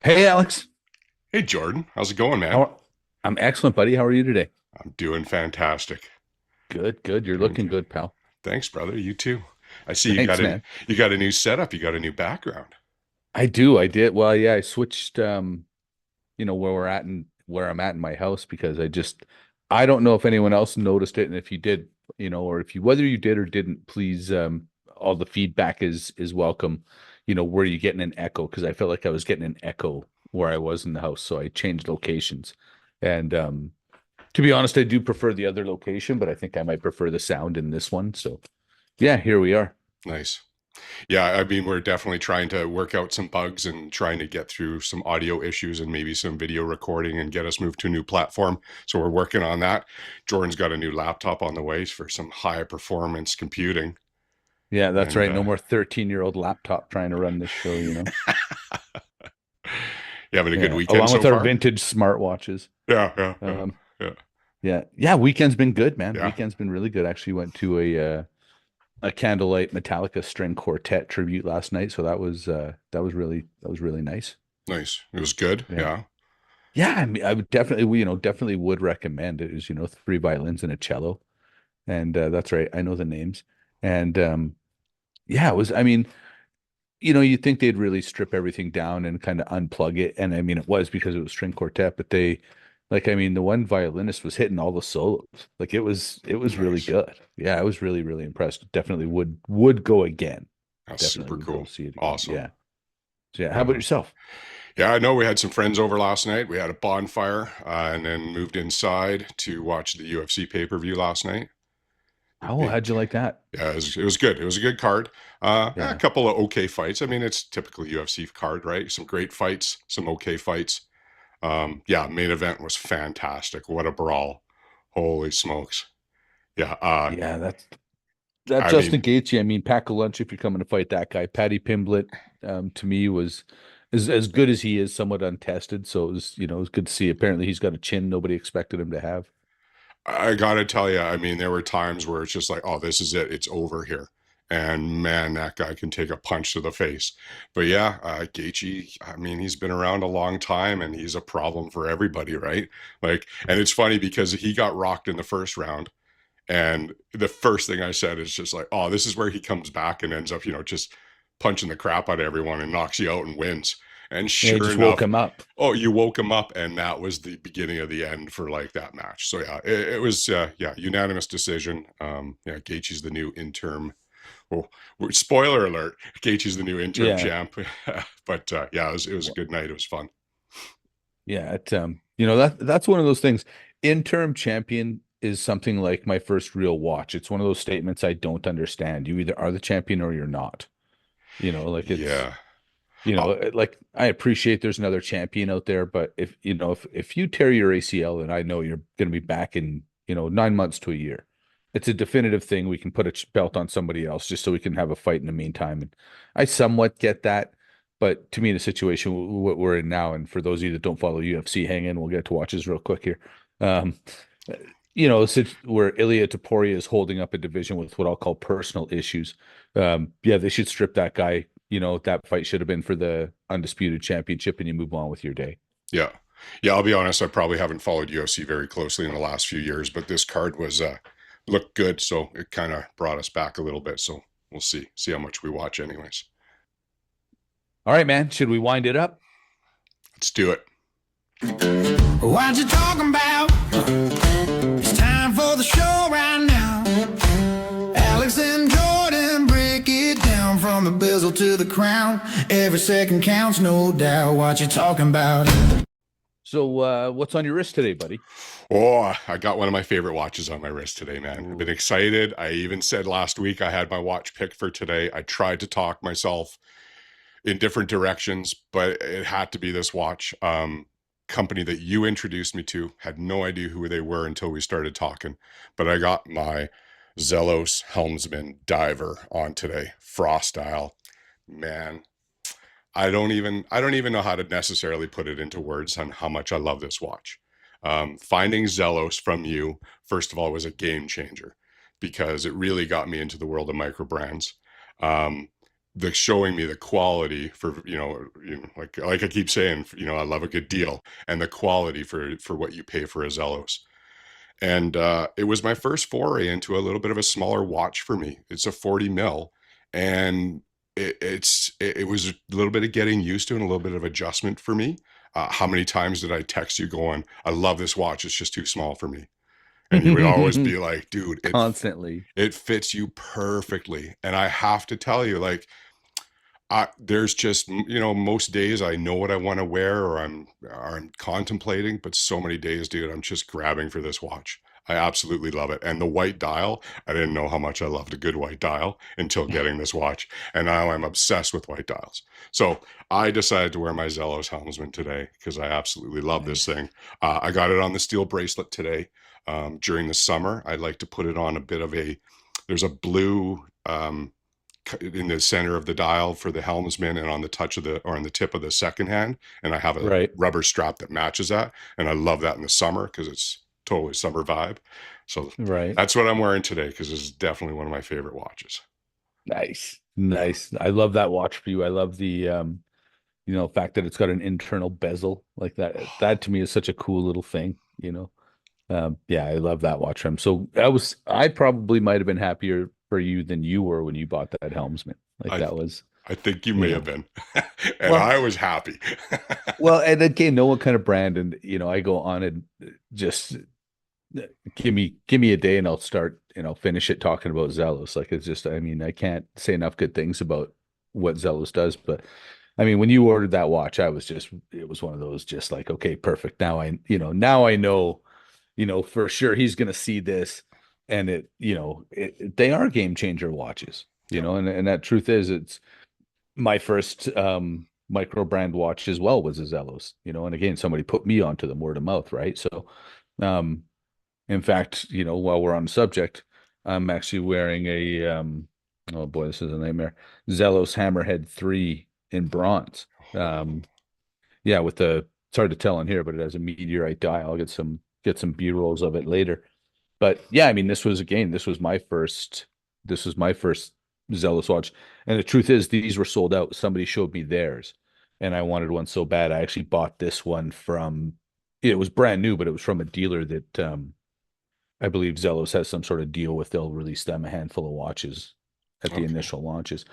Hey, Alex. Hey Jordan, how's it going, man? How I'm excellent, buddy. How are you today? I'm doing fantastic. Good, good. You're Doing looking good. good, pal. Thanks, brother. You too. I see Thanks, man. you got a new setup. You got a new background. I do. I did. Well, yeah, I switched where we're at and where I'm at in my house because I don't know if anyone else noticed it, and if you did, or if you whether you did or didn't, please all the feedback is welcome. Were you getting an echo? Because I felt like I was getting an echo where I was in the house, so I changed locations. And to be honest, I do prefer the other location, but I think I might prefer the sound in this one. So yeah, here we are. Nice. Yeah, I mean, we're definitely trying to work out some bugs and trying to get through some audio issues and maybe some video recording and get us moved to a new platform. So we're working on that. Jordan's got a new laptop on the way for some high performance computing. Yeah, that's And right. No more 13-year-old laptop trying to run this show. You having a good Yeah, weekend along so with our far? vintage smartwatches. Yeah, yeah, yeah, Um, yeah. yeah, yeah, weekend's been good, man. Yeah. Weekend's been really good. Actually went to a candlelight Metallica string quartet tribute last night, so that was really nice. Nice. It was good. Yeah. Yeah. Yeah, I mean, I would definitely would recommend it. Is three violins and a cello, and that's right. I know the names, and yeah, it was. I mean, you'd think they'd really strip everything down and kind of unplug it. And I mean, it was because it was string quartet, but I mean, the one violinist was hitting all the solos. Like it was really Nice. good. Yeah, I was really, really impressed. Definitely would go again. That's Definitely super would go cool. see it again. Awesome. Yeah. So yeah, how about Uh, yourself? yeah, I know we had some friends over last night. We had a bonfire and then moved inside to watch the UFC pay-per-view last night. The Oh, big, how'd you like that? yeah, it was good. It was a good card. A Yeah. couple of okay fights. I mean, it's typical UFC card, right? Some great fights, some okay fights. Yeah, main event was fantastic. What a brawl. Holy smokes. Yeah, Yeah, that I mean, Justin Gaethje. I mean, pack a lunch if you're coming to fight that guy. Paddy Pimblett, to me was as good as he is, somewhat untested. So it was good to see. Apparently, he's got a chin nobody expected him to have. I gotta tell you, I mean, there were times where it's just like, oh, this is it. It's over here. And man, that guy can take a punch to the face. But yeah, Gaethje, I mean, he's been around a long time and he's a problem for everybody, right? Like, and it's funny because he got rocked in the first round. And the first thing I said is just like, oh, this is where he comes back and ends up, just punching the crap out of everyone and knocks you out and wins. And Yeah, he sure just woke enough, him up. oh, you woke him up, and that was the beginning of the end for like that match. So yeah, it was yeah, unanimous decision. Yeah, Gaethje's the new interim. Oh, spoiler alert: Gaethje's the new interim Yeah. champ. But yeah, it was a good night. It was fun. Yeah, that's one of those things. Interim champion is something like my first real watch. It's one of those statements I don't understand. You either are the champion or you're not. Like Yeah. like I appreciate there's another champion out there, but if you tear your ACL and I know you're going to be back in, 9 months to a year, it's a definitive thing. We can put a belt on somebody else just so we can have a fight in the meantime. And I somewhat get that. But to me, the situation what we're in now, and for those of you that don't follow UFC, hang in. We'll get to watches real quick here. Um, where Ilya Taporia is holding up a division with what I'll call personal issues. Yeah, they should strip that guy. That fight should have been for the undisputed championship, and you move on with your day. Yeah. Yeah, I'll be honest, I probably haven't followed UFC very closely in the last few years, but this card was looked good, so it kind of brought us back a little bit. So we'll see how much we watch anyways. All right, man. Should we wind it up? Let's do it. What you talking about? It's time for the show right now. Alex and Jordan break it down from the bezel to the crown. Every second counts, no doubt. What you talking about? So, what's on your wrist today, buddy? Oh, I got one of my favorite watches on my wrist today, man. I've been Ooh. excited. I even said last week I had my watch picked for today. I tried to talk myself in different directions, but it had to be this watch. Company that you introduced me to, had no idea who they were until we started talking. But I got my Zelos Helmsman Diver on today, Frost style. Man, I don't even know how to necessarily put it into words on how much I love this watch. Finding Zelos from you, first of all, was a game changer because it really got me into the world of microbrands. Um, the showing me the quality for, like I keep saying, I love a good deal, and the quality for what you pay for a Zellos. And it was my first foray into a little bit of a smaller watch for me. It's a 40 mil, and it was a little bit of getting used to and a little bit of adjustment for me. How many times did I text you going, I love this watch, it's just too small for me? And you would always be like, dude, Constantly. it fits you perfectly. And I have to tell you, like, there's just, most days I know what I want to wear, or I'm contemplating, but so many days, dude, I'm just grabbing for this watch. I absolutely love it. And the white dial, I didn't know how much I loved a good white dial until getting this watch. And now I'm obsessed with white dials. So I decided to wear my Zellos helmsman today because I absolutely love this Nice. thing. I got it on the steel bracelet today. During the summer, I'd like to put it on there's a blue, in the center of the dial for the helmsman, and on the on the tip of the second hand, and I have a Right. rubber strap that matches that, and I love that in the summer because it's totally summer vibe. So Right. that's what I'm wearing today, because it's definitely one of my favorite watches. Nice. Nice. I love that watch for you. I love the fact that it's got an internal bezel like that. That to me is such a cool little thing. Yeah, I love that watch. I probably might have been happier for you than you were when you bought that helmsman. Like I that was, I think you you may have know. been, and Well, I was happy. and again, know what kind of brand, and I go on and just give me a day and I'll start, finish it talking about Zellos. Like it's just, I mean, I can't say enough good things about what Zellos does, but I mean, when you ordered that watch, it was one of those just like, okay, perfect. Now I know, for sure he's going to see this, and they are game changer watches, Yep. and that truth is, it's my first micro brand watch as well was a Zellos, and again, somebody put me onto them word of mouth, right? So, um, in fact, while we're on the subject, I'm actually wearing oh boy, this is a nightmare. Zellos Hammerhead 3 in bronze. Um, yeah, it's hard to tell on here, but it has a meteorite dial. I'll get some B-rolls of it later. But yeah, I mean, this was my first Zellos watch. And the truth is, these were sold out. Somebody showed me theirs, and I wanted one so bad. I actually bought this one it was brand new, but it was from a dealer that I believe Zellos has some sort of deal with. They'll release them a handful of watches at the Okay. initial launches.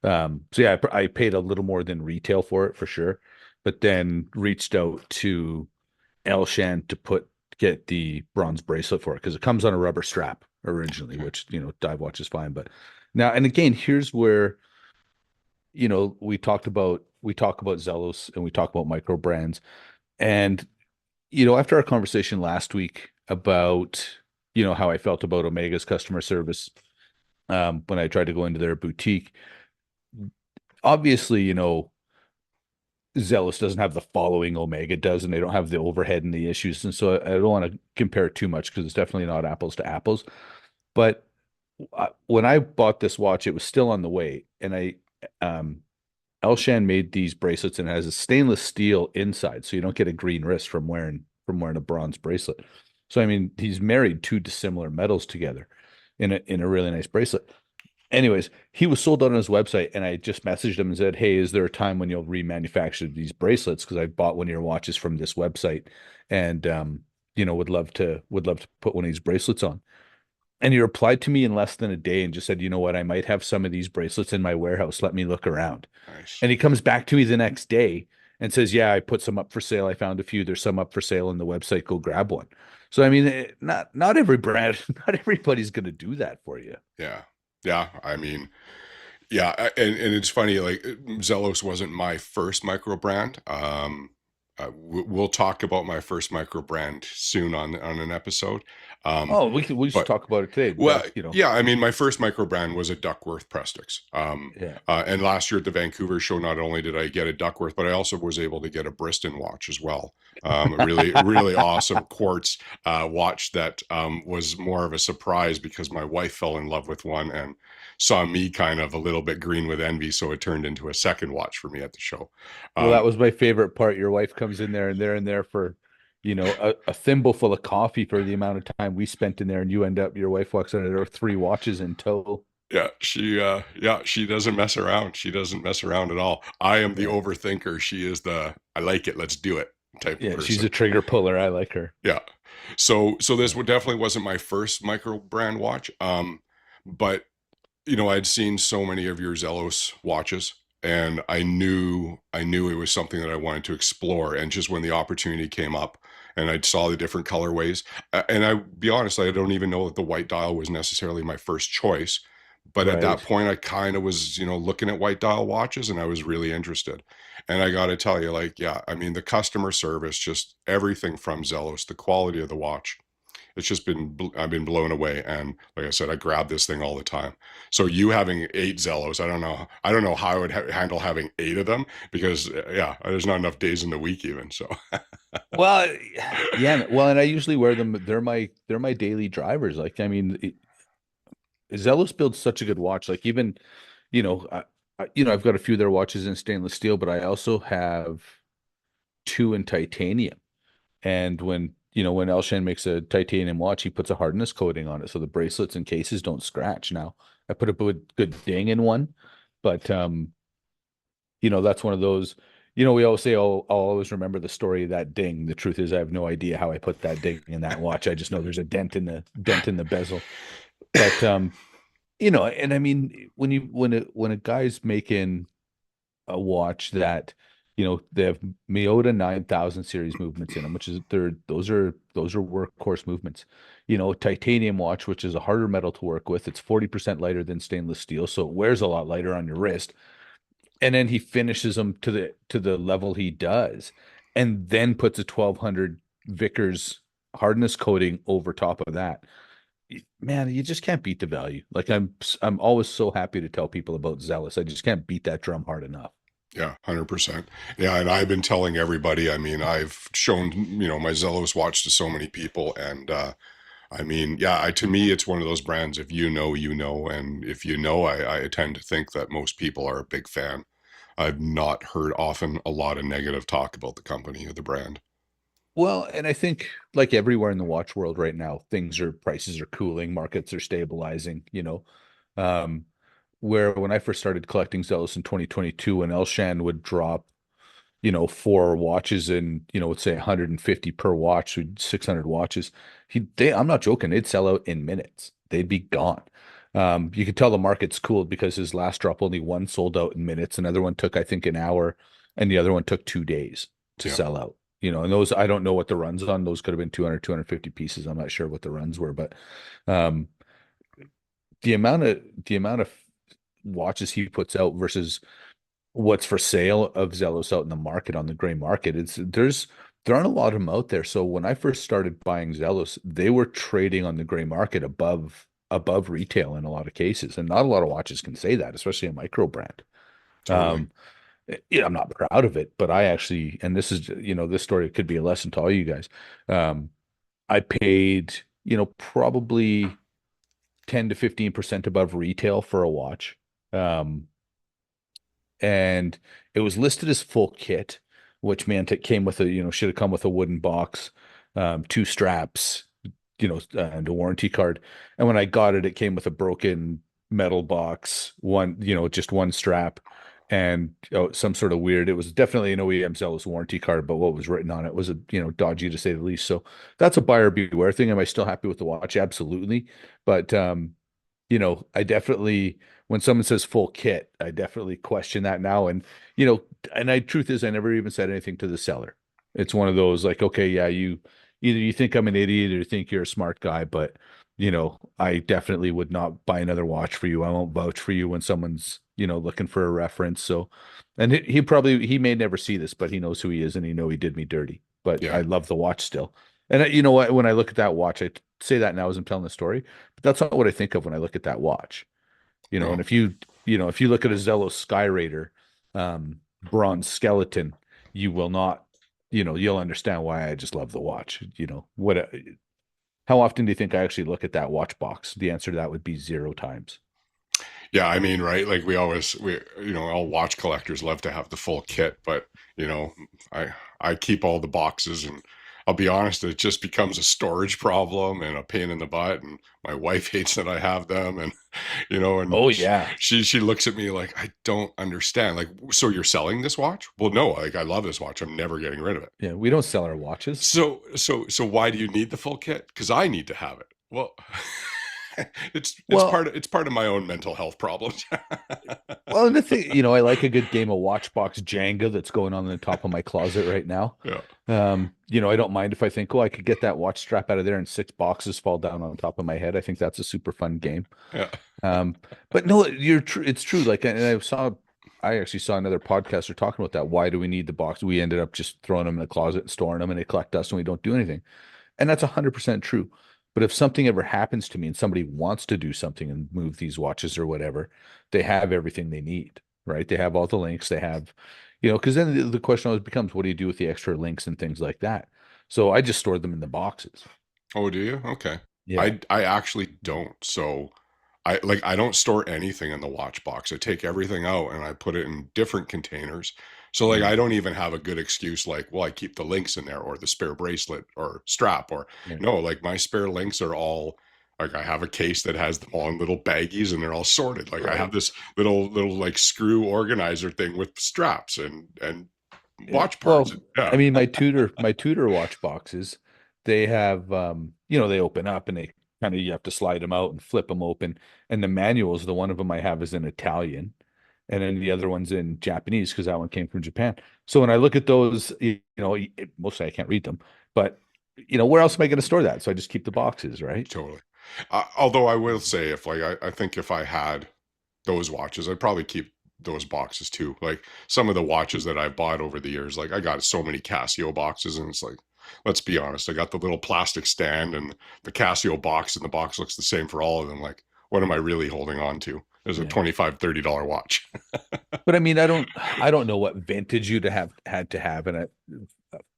So yeah, I paid a little more than retail for it for sure, but then reached out to Elshan to get the bronze bracelet for it because it comes on a rubber strap originally, Okay. which dive watch is fine. But now, and again, here's where we talk about Zellos and we talk about micro brands, and after our conversation last week about how I felt about Omega's customer service, when I tried to go into their boutique, obviously, Zealous doesn't have the following Omega does, and they don't have the overhead and the issues. And so I don't want to compare it too much because it's definitely not apples to apples. But when I bought this watch, it was still on the way, and um, Elshan made these bracelets, and it has a stainless steel inside, so you don't get a green wrist from wearing a bronze bracelet. So I mean, he's married two dissimilar metals together in a really nice bracelet. Anyways, he was sold out on his website, and I just messaged him and said, "Hey, is there a time when you'll remanufacture these bracelets? Because I bought one of your watches from this website, and would love to put one of these bracelets on." And he replied to me in less than a day and just said, "You know what? I might have some of these bracelets in my warehouse. Let me look around." Nice. And he comes back to me the next day and says, "Yeah, I put some up for sale. I found a few. There's some up for sale on the website. Go grab one." So I mean, not every brand, not everybody's going to do that for you. Yeah. Yeah. I mean, yeah, and it's funny, like, Zellos wasn't my first micro brand. We'll talk about my first micro brand soon on an episode. Um, Oh, we should but talk about it today. Well, yeah, I mean, my first micro brand was a Duckworth Prestix. Yeah. And last year at the Vancouver show, not only did I get a Duckworth, but I also was able to get a Briston watch as well. A really, really awesome quartz watch that was more of a surprise because my wife fell in love with one and saw me kind of a little bit green with envy. So it turned into a second watch for me at the show. Well, that Um, was my favorite part. Your wife comes in there and they're in there for, a thimble full of coffee for the amount of time we spent in there, and your wife walks in there, there are three watches in tow. Yeah, she doesn't mess around. She doesn't mess around at all. I am the Yeah. overthinker. She is the I like it, let's do it type of Yeah, she's person. a trigger puller. I like her. Yeah. So this Yeah. would definitely wasn't my first micro brand watch. But I'd seen so many of your Zellos watches, and I knew it was something that I wanted to explore. And just when the opportunity came up, and I saw the different colorways, and I be honest, I don't even know that the white dial was necessarily my first choice. But at that Right. point, I kind of was, looking at white dial watches, and I was really interested. And I got to tell you, like, yeah, I mean, the customer service, just everything from Zellos, the quality of the watch, it's just I've been blown away. And like I said, I grab this thing all the time. So you having 8 Zellos, I don't know how I would handle having 8 of them, because yeah, there's not enough days in the week even. So Well, yeah. Well, and I usually wear them. They're my daily drivers. Like, I mean, Zealous builds such a good watch. Like, even, I've got a few of their watches in stainless steel, but I also have two in titanium. And when Elshan makes a titanium watch, he puts a hardness coating on it so the bracelets and cases don't scratch. Now, I put a good ding in one, but that's one of those, we always say, oh, I'll always remember the story of that ding. The truth is I have no idea how I put that ding in that watch. I just know there's a dent in the bezel. But and I mean, when a guy's making a watch that, they have Miyota 9000 series movements in them, which is those are workhorse movements. Titanium watch, which is a harder metal to work with. It's 40% lighter than stainless steel, so it wears a lot lighter on your wrist. And then he finishes them to the level he does, and then puts a 1200 Vickers hardness coating over top of that. Man, you just can't beat the value. Like, I'm always so happy to tell people about Zealous. I just can't beat that drum hard enough. yeah, 100%. Yeah, and I've been telling everybody. I mean, I've shown my Zellos watch to so many people, and I mean, yeah, to me, it's one of those brands. If you know, you know, and if you know, I tend to think that most people are a big fan. I've not heard often a lot of negative talk about the company or the brand. Well, and I think, like everywhere in the watch world right now, prices are cooling, markets are stabilizing, Um, where when I first started collecting Zealous in 2022, when Elshan would drop, four watches and, let's say 150 per watch, so 600 watches, I'm not joking, they'd sell out in minutes. They'd be gone. You could tell the market's cooled because his last drop, only one sold out in minutes. Another one took, I think, an hour, and the other one took 2 days to Yeah. sell out. And those, I don't know what the runs on those could have been 200, 250 pieces. I'm not sure what the runs were, but um, the amount of watches he puts out versus what's for sale of Zelos out in the market on the gray market, there aren't a lot of them out there. So when I first started buying Zelos, they were trading on the gray market above retail in a lot of cases, and not a lot of watches can say that, especially a micro brand. Totally. Um, I'm not proud of it, but I actually, and this is, this story could be a lesson to all you guys. Um, I paid, probably 10 to 15% above retail for a watch. Um, and it was listed as full kit, which meant it came with should have come with a wooden box, two straps, and a warranty card. And when I got it, it came with a broken metal box, just one strap, and some sort of weird. It was definitely an OEM Zealous warranty card, but what was written on it was dodgy to say the least. So that's a buyer beware thing. Am I still happy with the watch? Absolutely, but I definitely, when someone says full kit, I definitely question that now. And truth is, I never even said anything to the seller. It's one of those like, okay, yeah, either you think I'm an idiot or you think you're a smart guy, but I definitely would not buy another watch for you. I won't vouch for you when someone's, looking for a reference. So, and he may never see this, but he knows who he is and he did me dirty. But Yeah. I love the watch still. And you know what? When I look at that watch, I say that now as I'm telling the story, but that's not what I think of when I look at that watch. And No. if you look at a Zello Sky Raider, bronze skeleton, you will not, you'll understand why I just love the watch. How often do you think I actually look at that watch box? The answer to that would be zero times. Yeah, I mean, right? Like all watch collectors love to have the full kit, but you know, I keep all the boxes, and I'll be honest, it just becomes a storage problem and a pain in the butt. And my wife hates that I have them. And, and Oh yeah. she looks at me like, I don't understand. Like, so you're selling this watch? Well, no, like I love this watch. I'm never getting rid of it. Yeah, we don't sell our watches. So why do you need the full kit? Because I need to have it. Well, Well, it's part of my own mental health problems. well, and the thing, I like a good game of Watchbox Jenga that's going on in the top of my closet right now. Yeah, I don't mind if I think, oh, I could get that watch strap out of there and 6 boxes fall down on top of my head. I think that's a super fun game. yeah. Um, but no, you're true. It's true. Like, and I actually saw another podcaster talking about that. Why do we need the box? We ended up just throwing them in the closet and storing them, and they collect dust, and we don't do anything. And that's 100% true. But if something ever happens to me and somebody wants to do something and move these watches or whatever, they have everything they need, right? They have all the links. They have, because then the question always becomes, what do you do with the extra links and things like that? So I just stored them in the boxes. Oh, do you? Okay. Yeah. I actually don't. So I don't store anything in the watch box. I take everything out and I put it in different containers. So like Mm. I don't even have a good excuse like, well, I keep the links in there or the spare bracelet or strap or Yeah. no, like my spare links are all like I have a case that has them all in little baggies and they're all sorted. Like I have Right. this little like screw organizer thing with straps and Yeah. watch parts. Well, Yeah. I mean, my tutor watch boxes, they have, they open up and they kind of, you have to slide them out and flip them open. And the manuals, the one of them I have is in Italian, and then the other one's in Japanese because that one came from Japan. So when I look at those, mostly I can't read them, but where else am I going to store that? So I just keep the boxes, right? Totally. Although I will say, if like I think if I had those watches, I'd probably keep those boxes too. Like some of the watches that I've bought over the years, like I got so many Casio boxes, and it's like, let's be honest, I got the little plastic stand and the Casio box, and the box looks the same for all of them. Like, what am I really holding on to? There's a Yeah. 25 $30 watch. But I mean, I don't know what vintage you'd have had to have, and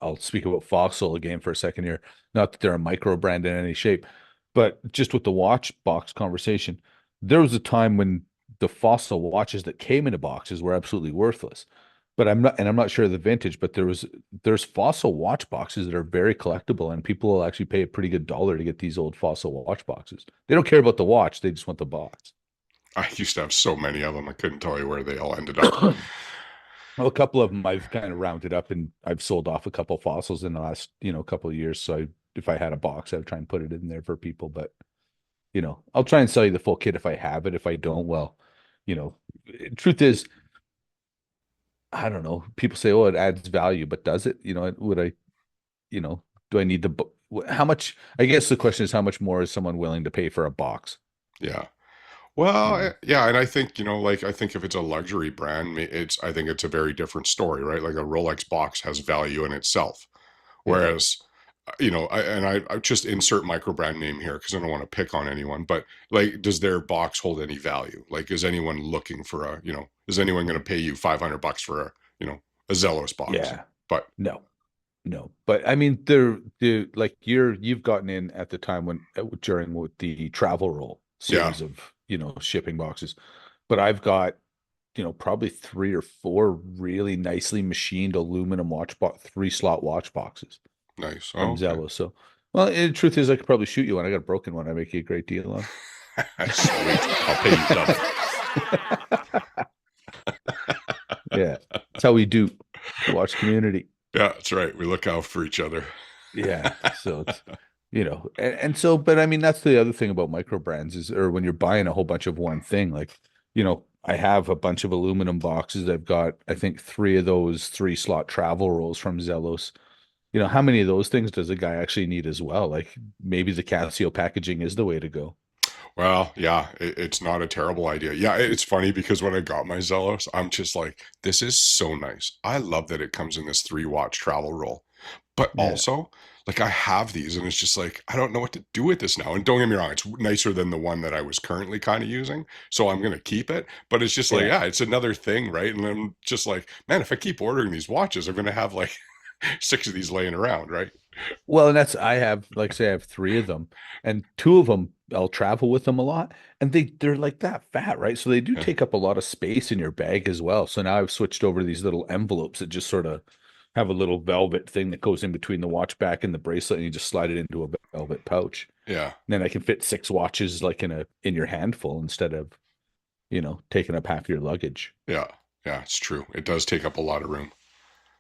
I'll speak about Fossil again for a second here. Not that they're a micro brand in any shape, but just with the watch box conversation, there was a time when the Fossil watches that came in a boxes were absolutely worthless. But I'm not sure of the vintage, but there's Fossil watch boxes that are very collectible, and people will actually pay a pretty good dollar to get these old Fossil watch boxes. They don't care about the watch; they just want the box. I used to have so many of them, I couldn't tell you where they all ended up. Well, a couple of them I've kind of rounded up and I've sold off a couple fossils in the last, couple of years. So if I had a box, I would try and put it in there for people. But, I'll try and sell you the full kit if I have it. If I don't, well, you know, truth is, I don't know. People say, oh, it adds value, but does it? Would I, you know, do I need how much? I guess the question is, how much more is someone willing to pay for a box? Yeah. Well, You know? yeah, and I think, like I think if it's a luxury brand, I think it's a very different story, right? Like a Rolex box has value in itself. Yeah. Whereas, I just insert Microbrand name here because I don't want to pick on anyone, but like, does their box hold any value? Like, is anyone looking for is anyone going to pay you $500 for a Zellos box? Yeah. But No. No, but I mean, the like you've gotten in at the time when during with the travel roll yeah, series of shipping boxes, but I've got probably 3 or 4 really nicely machined aluminum watch box 3 slot watch boxes nice. from Oh, okay. Zello. So, well, the truth is, I could probably shoot you one. I got a broken one. I make you a great deal on. Sweet. I'll pay you double. Yeah, that's how we do the watch community. Yeah, that's right. We look out for each other. Yeah, so it's and so, but I mean, that's the other thing about micro brands is, or when you're buying a whole bunch of one thing, like, I have a bunch of aluminum boxes. I've got, I think, 3 of those 3 slot travel rolls from Zellos. How many of those things does a guy actually need as well? Like maybe the Casio packaging is the way to go. Well, yeah, it's not a terrible idea. Yeah, it's funny because when I got my Zellos, I'm just like, this is so nice. I love that it comes in this 3 watch travel roll. But Yeah, also, like I have these and it's just like, I don't know what to do with this now. And don't get me wrong, it's nicer than the one that I was currently kind of using. So I'm going to keep it. But it's just like, yeah. yeah, it's another thing, right? And I'm just like, man, if I keep ordering these watches, I'm going to have like 6 of these laying around, right? Well, and that's I have, like I say, I have 3 of them, and 2 of them I'll travel with them a lot, and they're like that fat, right? So they do Yeah. take up a lot of space in your bag as well. So now I've switched over to these little envelopes that just sort of have a little velvet thing that goes in between the watch back and the bracelet, and you just slide it into a velvet pouch. Yeah. And then I can fit 6 watches like in your handful instead of, taking up half your luggage. Yeah. Yeah. It's true. It does take up a lot of room.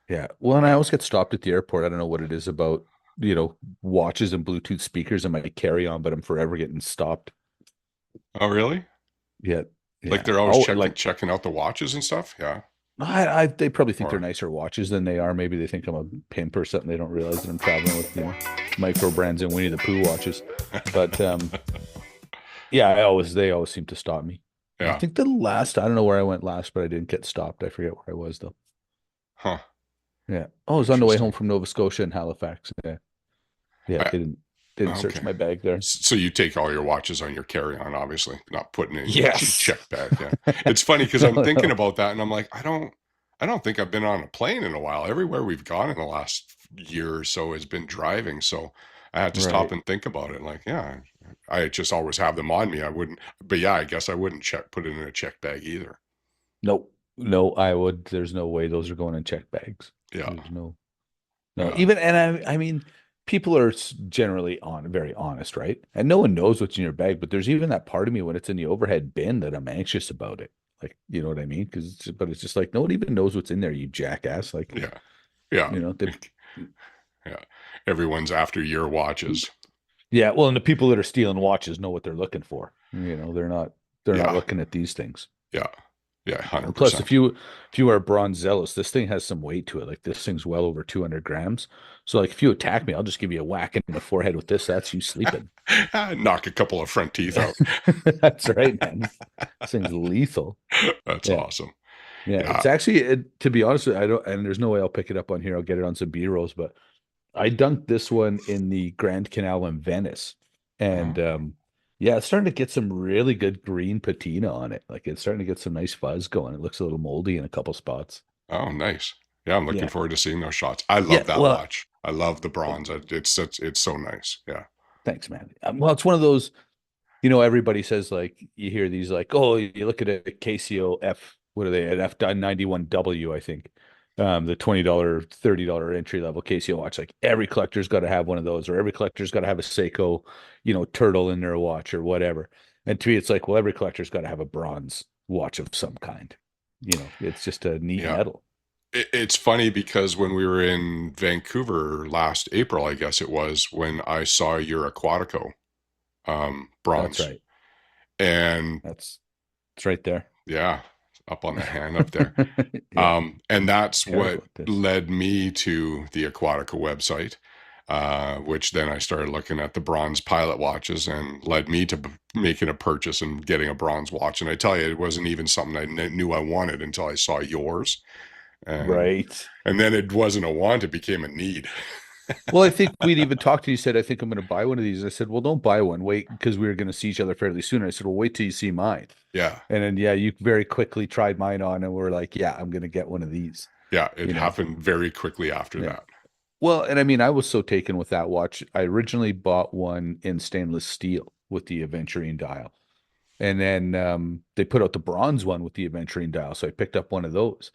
Yeah. Well, and I always get stopped at the airport. I don't know what it is about, watches and Bluetooth speakers in my carry-on, but I'm forever getting stopped. Oh, really? Yeah. Like Yeah. they're always Oh, like checking out the watches and stuff. Yeah. they probably think they're Or nicer watches than they are. Maybe they think I'm a pimp or something. They don't realize that I'm traveling with, Microbrands and Winnie the Pooh watches. But yeah, they always seem to stop me. I yeah. think I don't know where I went last, but I didn't get stopped. I forget where I was though. Huh. Yeah. Oh, I was on the way home Interesting. from Nova Scotia and Halifax. Yeah. Yeah. I, They didn't search okay. my bag there. So you take all your watches on your carry-on, obviously, not putting it in your Yes. check bag. Yeah. It's funny because I'm No, thinking no. about that and I'm like, I don't think I've been on a plane in a while. Everywhere we've gone in the last year or so has been driving. So I had to stop Right. and think about it. Like, yeah, I just always have them on me. I wouldn't, but yeah, I guess I wouldn't put it in a check bag either. Nope. No, I would. There's no way those are going in check bags. Yeah. There's no, Yeah. even, and I mean, people are generally very honest, right? And no one knows what's in your bag, but there's even that part of me when it's in the overhead bin that I'm anxious about it. Like, you know what I mean? But it's just like, no one even knows what's in there, you jackass. Like, Yeah. Yeah. they, Yeah. Everyone's after your watches. yeah. Well, and the people that are stealing watches know what they're looking for. They're not Yeah. looking at these things. Yeah. Yeah. And plus, if 100%. you are bronze zealous, this thing has some weight to it. Like this thing's well over 200 grams. So like if you attack me, I'll just give you a whack in the forehead with this. That's you sleeping. Knock a couple of front teeth out. That's right, man. This thing's lethal. That's Yeah. awesome. Yeah. Yeah. It's actually, to be honest, I don't, and there's no way I'll pick it up on here. I'll get it on some B-rolls, but I dunked this one in the Grand Canal in Venice. And yeah, it's starting to get some really good green patina on it. Like it's starting to get some nice fuzz going. It looks a little moldy in a couple spots. Oh, nice. Yeah, I'm looking Yeah. forward to seeing those shots. I Yeah. love that Well, watch. I love the bronze. It's so nice. Yeah. thanks, man. Well, it's one of those, everybody says like you hear these like, oh, you look at a Casio F, what are they, an F91W, I think. The $20, $30 entry level Casio watch. Like every collector's got to have one of those, or every collector's got to have a Seiko, turtle in their watch or whatever. And to me, it's like, well, every collector's got to have a bronze watch of some kind. It's just a neat Yeah. metal. It's funny because when we were in Vancouver last April, I guess it was, when I saw your Aquatico That's bronze. right. And It's right there. yeah, up on the hand up there. Yeah. And that's Careful what with this. led me to the Aquatica website, which then I started looking at the bronze pilot watches and led me to making a purchase and getting a bronze watch. And I tell you, it wasn't even something I knew I wanted until I saw yours. And Right. and then it wasn't a want, it became a need. Well, I think we'd even talked to you. Said, I think I'm going to buy one of these. I said, well, don't buy one. Wait, because we were going to see each other fairly soon. I said, well, wait till you see mine. Yeah. And then, yeah, you very quickly tried mine on, and we're like, yeah, I'm going to get one of these. Yeah. It You know, happened very quickly after yeah. that. Well, and I mean, I was so taken with that watch. I originally bought one in stainless steel with the aventurine dial, and then they put out the bronze one with the aventurine dial, so I picked up one of those.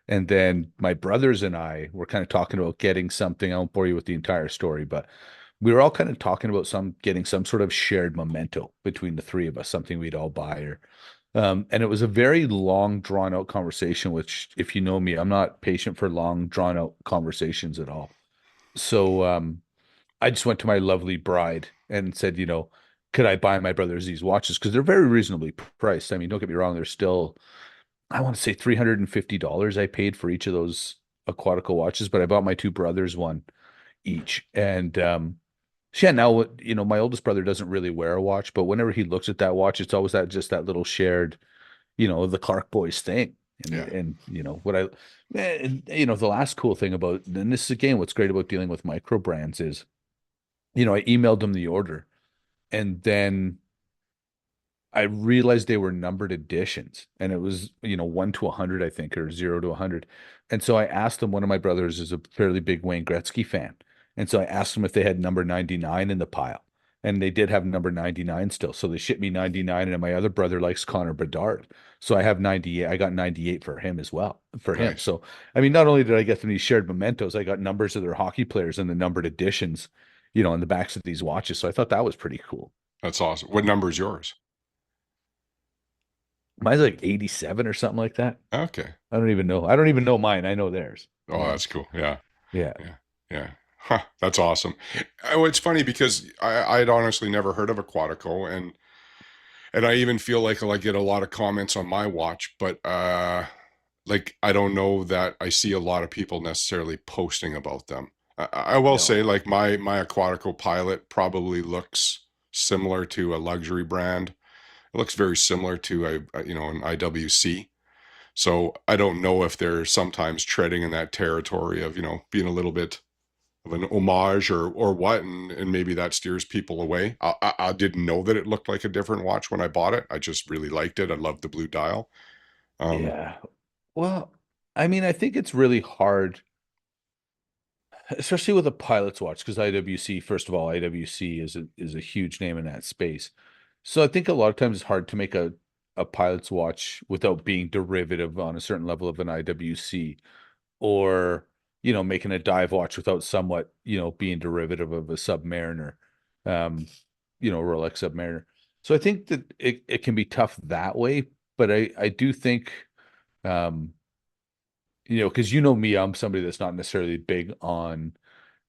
And then my brothers and I were kind of talking about getting something. I won't bore you with the entire story, but we were all kind of talking about getting some sort of shared memento between the three of us, something we'd all buy. And it was a very long, drawn out conversation, which, if you know me, I'm not patient for long, drawn out conversations at all. So I just went to my lovely bride and said, could I buy my brothers these watches? Because they're very reasonably priced. I mean, don't get me wrong, they're still, I want to say $350 I paid for each of those Aquatico watches, but I bought my two brothers one each. And so yeah, now my oldest brother doesn't really wear a watch, but whenever he looks at that watch, it's always that little shared, the Clark boys thing. And Yeah. what the last cool thing about, and this is again what's great about dealing with microbrands is, I emailed them the order, and then I realized they were numbered editions, and it was, 1 to 100, I think, or 0 to 100. And so I asked them, one of my brothers is a fairly big Wayne Gretzky fan. And so I asked them if they had number 99 in the pile. and they did have number 99 still. So they shipped me 99, and my other brother likes Connor Bedard. So I have 98. I got 98 for him as well, for him. Nice. So, I mean, not only did I get them these shared mementos, I got numbers of their hockey players and the numbered editions, on the backs of these watches. So I thought that was pretty cool. That's awesome. What number is yours? Mine's like 87 or something like that. Okay. I don't even know. I don't even know mine. I know theirs. Oh, that's cool. Yeah. Yeah. Yeah. Yeah. Huh, that's awesome. Oh, it's funny because I'd honestly never heard of a Quantico, and I even feel like I get a lot of comments on my watch, but like I don't know that I see a lot of people necessarily posting about them. I will say No. like my Aquatico Pilot probably looks similar to a luxury brand. It looks very similar to an IWC. So I don't know if they're sometimes treading in that territory of, being a little bit of an homage or what, and maybe that steers people away. I didn't know that it looked like a different watch when I bought it. I just really liked it. I loved the blue dial. Um, Yeah. Well, I mean, I think it's really hard, especially with a pilot's watch, because IWC, first of all, IWC is a huge name in that space. So I think a lot of times it's hard to make a pilot's watch without being derivative on a certain level of an IWC, or making a dive watch without somewhat being derivative of a Submariner, um, Rolex Submariner. So I think that it can be tough that way, but I do think, um, because me, I'm somebody that's not necessarily big on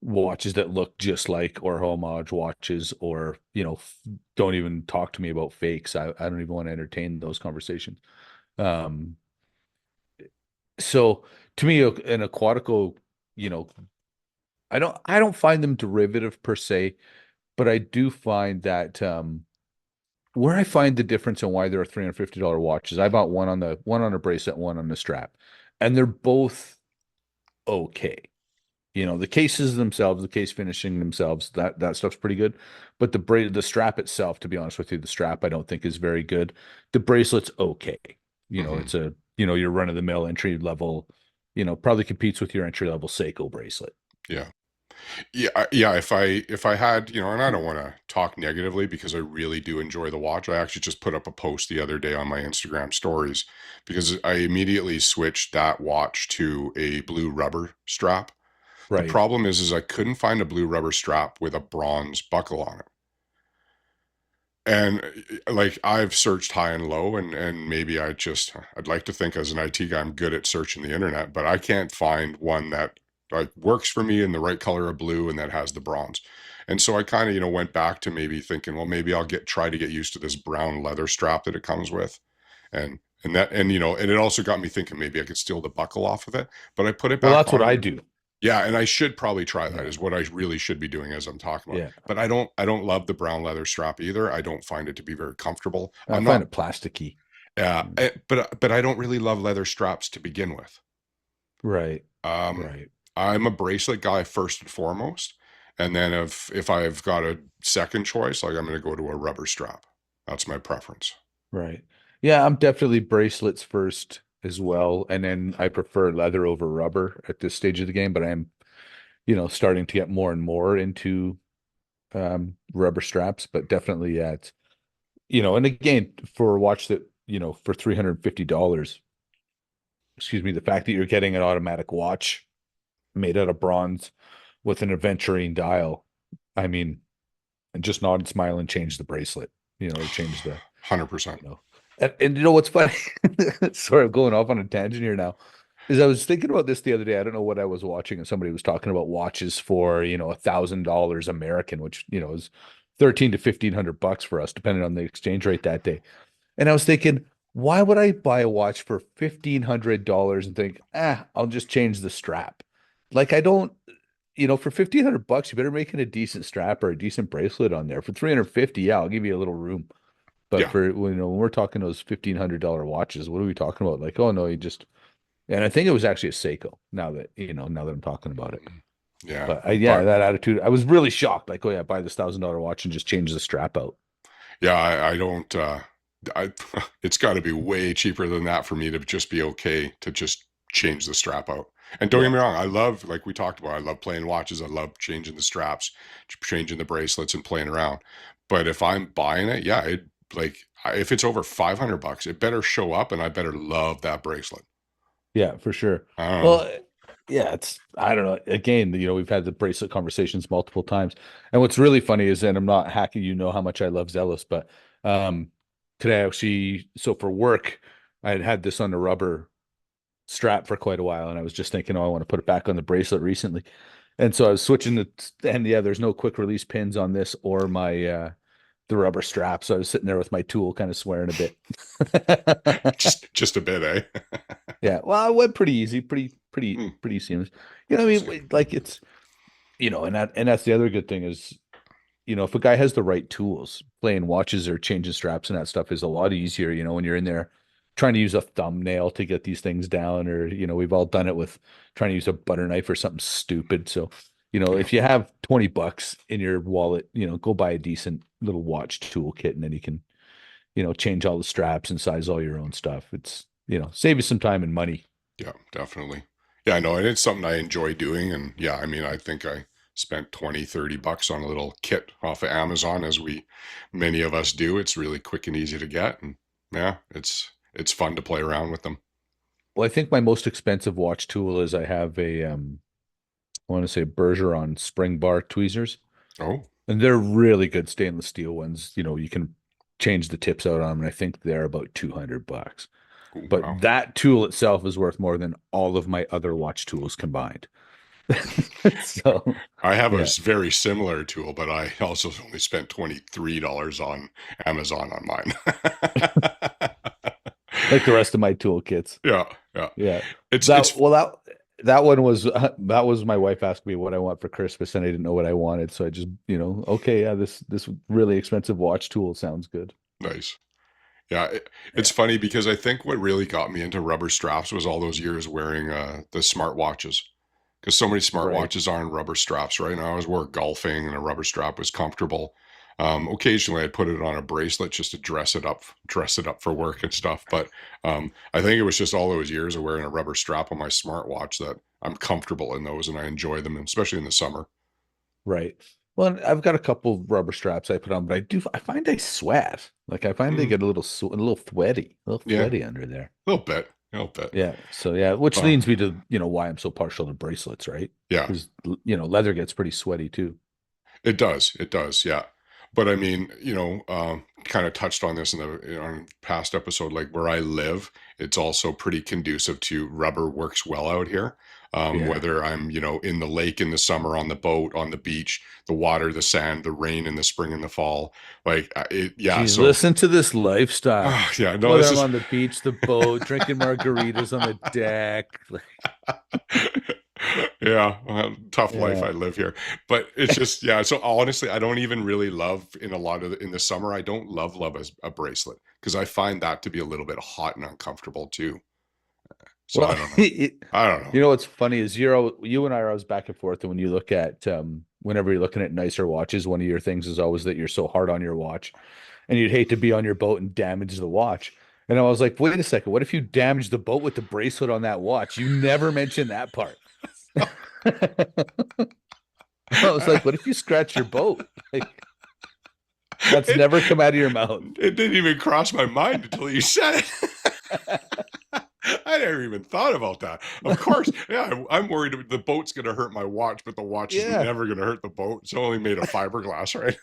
watches that look just like or homage watches, or don't even talk to me about fakes. I don't even want to entertain those conversations. Um, so to me, an Aquatico, you know, I don't find them derivative per se, but I do find that, where I find the difference and why there are $350 watches. I bought one on a bracelet, one on the strap, and they're both okay. The cases themselves, the case finishing themselves, that stuff's pretty good. But the strap itself, to be honest with you, the strap I don't think is very good. The bracelet's okay. mhm. It's your run of the mill entry level, probably competes with your entry level Seiko bracelet. Yeah. Yeah, yeah. If I had, and I don't want to talk negatively because I really do enjoy the watch. I actually just put up a post the other day on my Instagram stories because I immediately switched that watch to a blue rubber strap. The Right. problem is I couldn't find a blue rubber strap with a bronze buckle on it. And like I've searched high and low, and maybe I'd like to think as an IT guy I'm good at searching the internet, but I can't find one that like works for me in the right color of blue and that has the bronze. And so I kind of, went back to maybe thinking, well, maybe I'll try to get used to this brown leather strap that it comes with. And it also got me thinking maybe I could steal the buckle off of it, but I put it Well, back that's what on I there. do. Yeah, and I should probably try that Yeah. is what I really should be doing as I'm talking about. Yeah. But I don't love the brown leather strap either. I don't find it to be very comfortable. I I'm find not it plasticky. but I don't really love leather straps to begin with. Right. Um Right. I'm a bracelet guy first and foremost. And then if I've got a second choice, like I'm going to go to a rubber strap. That's my preference. Right. Yeah, I'm definitely bracelets first as well. And then I prefer leather over rubber at this stage of the game, but I'm, starting to get more and more into rubber straps, but definitely at, and again, for a watch that, for $350, excuse me, the fact that you're getting an automatic watch made out of bronze with an aventurine dial, I mean, and just nod and smile and change the bracelet, or change the, 100%. and what's funny? Sorry, I'm going off on a tangent here now. Is I was thinking about this the other day. I don't know what I was watching, and somebody was talking about watches for $1,000 American, which is 1,300 to 1,500 bucks for us, depending on the exchange rate that day. And I was thinking, why would I buy a watch for $1,500 and think, I'll just change the strap? Like I don't, for 1,500 bucks, you better make it a decent strap or a decent bracelet on there. For 350, yeah, I'll give you a little room. But Yeah. for when we're talking those $1,500 watches, what are we talking about? Like, oh no, you just, and I think it was actually a Seiko. Now that I'm talking about it, Yeah. but yeah, But that attitude, I was really shocked. Like, oh yeah, buy this $1,000 watch and just change the strap out. yeah, I don't I it's got to be way cheaper than that for me to just be okay to just change the strap out. And don't get Yeah. me wrong, I love, like we talked about, I love playing watches. I love changing the straps, changing the bracelets, and playing around. But if I'm buying it, yeah, if it's over $500, it better show up, and I better love that bracelet. Yeah, for sure. I don't know. Well, yeah, I don't know. Again, we've had the bracelet conversations multiple times. And what's really funny is, and I'm not hacking, how much I love Zealous, but um today I actually, so for work, I had this on the rubber strap for quite a while, and I was just thinking, oh, I want to put it back on the bracelet recently. And so I was switching and yeah, there's no quick release pins on this or my the rubber strap. So I was sitting there with my tool kind of swearing a bit. Just a bit, eh? Yeah, well, it went pretty easy, Hmm, pretty seamless. I that's mean, good. like it's and that's the other good thing is, if a guy has the right tools, playing watches or changing straps and that stuff is a lot easier. When you're in there trying to use a thumbnail to get these things down, or we've all done it with trying to use a butter knife or something stupid. So, Yeah. if you have $20 in your wallet, go buy a decent little watch toolkit, and then you can change all the straps and size all your own stuff. It's, save you some time and money. Yeah, definitely. Yeah, I know. And it's something I enjoy doing. And yeah, I mean, I think I spent 20, $30 on a little kit off of Amazon, as many of us do. It's really quick and easy to get. And yeah, it's fun to play around with them. Well, I think my most expensive watch tool is I have I want to say Bergeron spring bar tweezers, Oh, and they're really good stainless steel ones. You can change the tips out on them, and I think they're about $200. oh, wow. But that tool itself is worth more than all of my other watch tools combined. So, I have a yeah, very similar tool, but I also only spent $23 on Amazon on mine. like the rest of my toolkits. Yeah, yeah. Yeah. It's That one was that was my wife asked me what I want for Christmas, and I didn't know what I wanted, so I just, okay, yeah, this really expensive watch tool sounds good. nice. Yeah, Yeah. it's funny because I think what really got me into rubber straps was all those years wearing the smartwatches. Because so many Right. smartwatches aren't rubber straps, right? Now I was wore golfing, and a rubber strap was comfortable. Occasionally I'd put it on a bracelet just to dress it up for work and stuff. But I think it was just all those years of wearing a rubber strap on my smartwatch that I'm comfortable in those, and I enjoy them, especially in the summer. Right. Well, I've got a couple rubber straps I put on, but I find I sweat. Like I find they Mm, get a little yeah, sweaty under there. a little bit. Yeah. So yeah, which Uh, leads me to, why I'm so partial to bracelets, right? yeah, Because leather gets pretty sweaty too. it does. It does. Yeah. But I mean, kind of touched on this in on past episode, like where I live, it's also pretty conducive to rubber works well out here. Yeah. Whether I'm, in the lake in the summer, on the boat, on the beach, the water, the sand, the rain in the spring and the fall, yeah. Geez, So, listen to this lifestyle. yeah, no, Whether this I'm is, on the beach, the boat, drinking margaritas on the deck. yeah, well, tough life Yeah. I live here, but it's just, yeah. So honestly, I don't even really love in a lot of in the summer. I don't love a bracelet because I find that to be a little bit hot and uncomfortable too. So I Well, don't know. I don't know. what's funny is you and I are always back and forth, and when you look at whenever you're looking at nicer watches, one of your things is always that you're so hard on your watch, and you'd hate to be on your boat and damage the watch. And I was like, wait a second, what if you damage the boat with the bracelet on that watch? You never mentioned that part. I was like, what if you scratch your boat? Like, that's it, never come out of your mouth. it didn't even cross my mind until you said it. I never even thought about that. Of course, yeah, I'm worried the boat's going to hurt my watch, but the watch is Yeah. never going to hurt the boat. It's only made of fiberglass, right?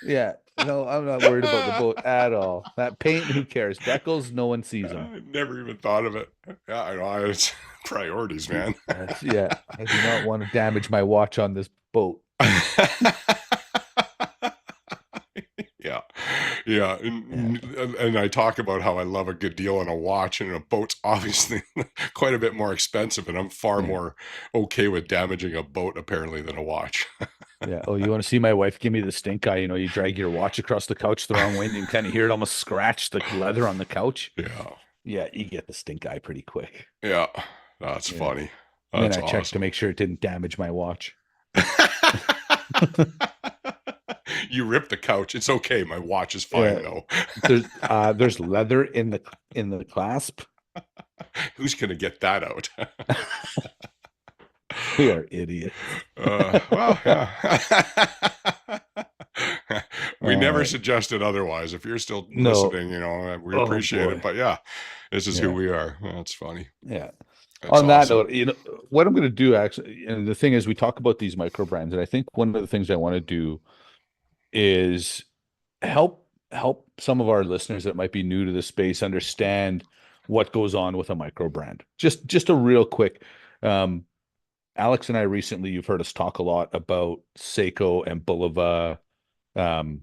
Yeah. No, I'm not worried about the boat at all. That paint, who cares? Decals, no one sees them. I never even thought of it. Yeah, I know. It's priorities, man. Yeah. I do not want to damage my watch on this boat. Yeah, yeah, Yeah. and I talk about how I love a good deal on a watch, and a boat's obviously quite a bit more expensive, and I'm far Yeah. more okay with damaging a boat apparently than a watch. Yeah. Oh, you want to see my wife give me the stink eye? You drag your watch across the couch the wrong way and you can kind of hear it almost scratch the leather on the couch. Yeah, Yeah, you get the stink eye pretty quick. yeah, that's Yeah. funny. And then That's I checked to awesome. make sure it didn't damage my watch. You ripped the couch. It's okay. My watch is fine Yeah. though. There's leather in the clasp. Who's gonna get that out? We are idiots. Well, yeah. We never Uh, suggested otherwise. If you're still no. listening, we Oh appreciate it. boy. But yeah, this is who Yeah. we are. That's funny. Yeah. That's On that awesome. note, what I'm going to do actually, and the thing is, we talk about these micro brands, and I think one of the things I want to do is help some of our listeners that might be new to the space understand what goes on with a micro brand. Just a real quick, um, Alex and I recently, you've heard us talk a lot about Seiko and Bulova, um,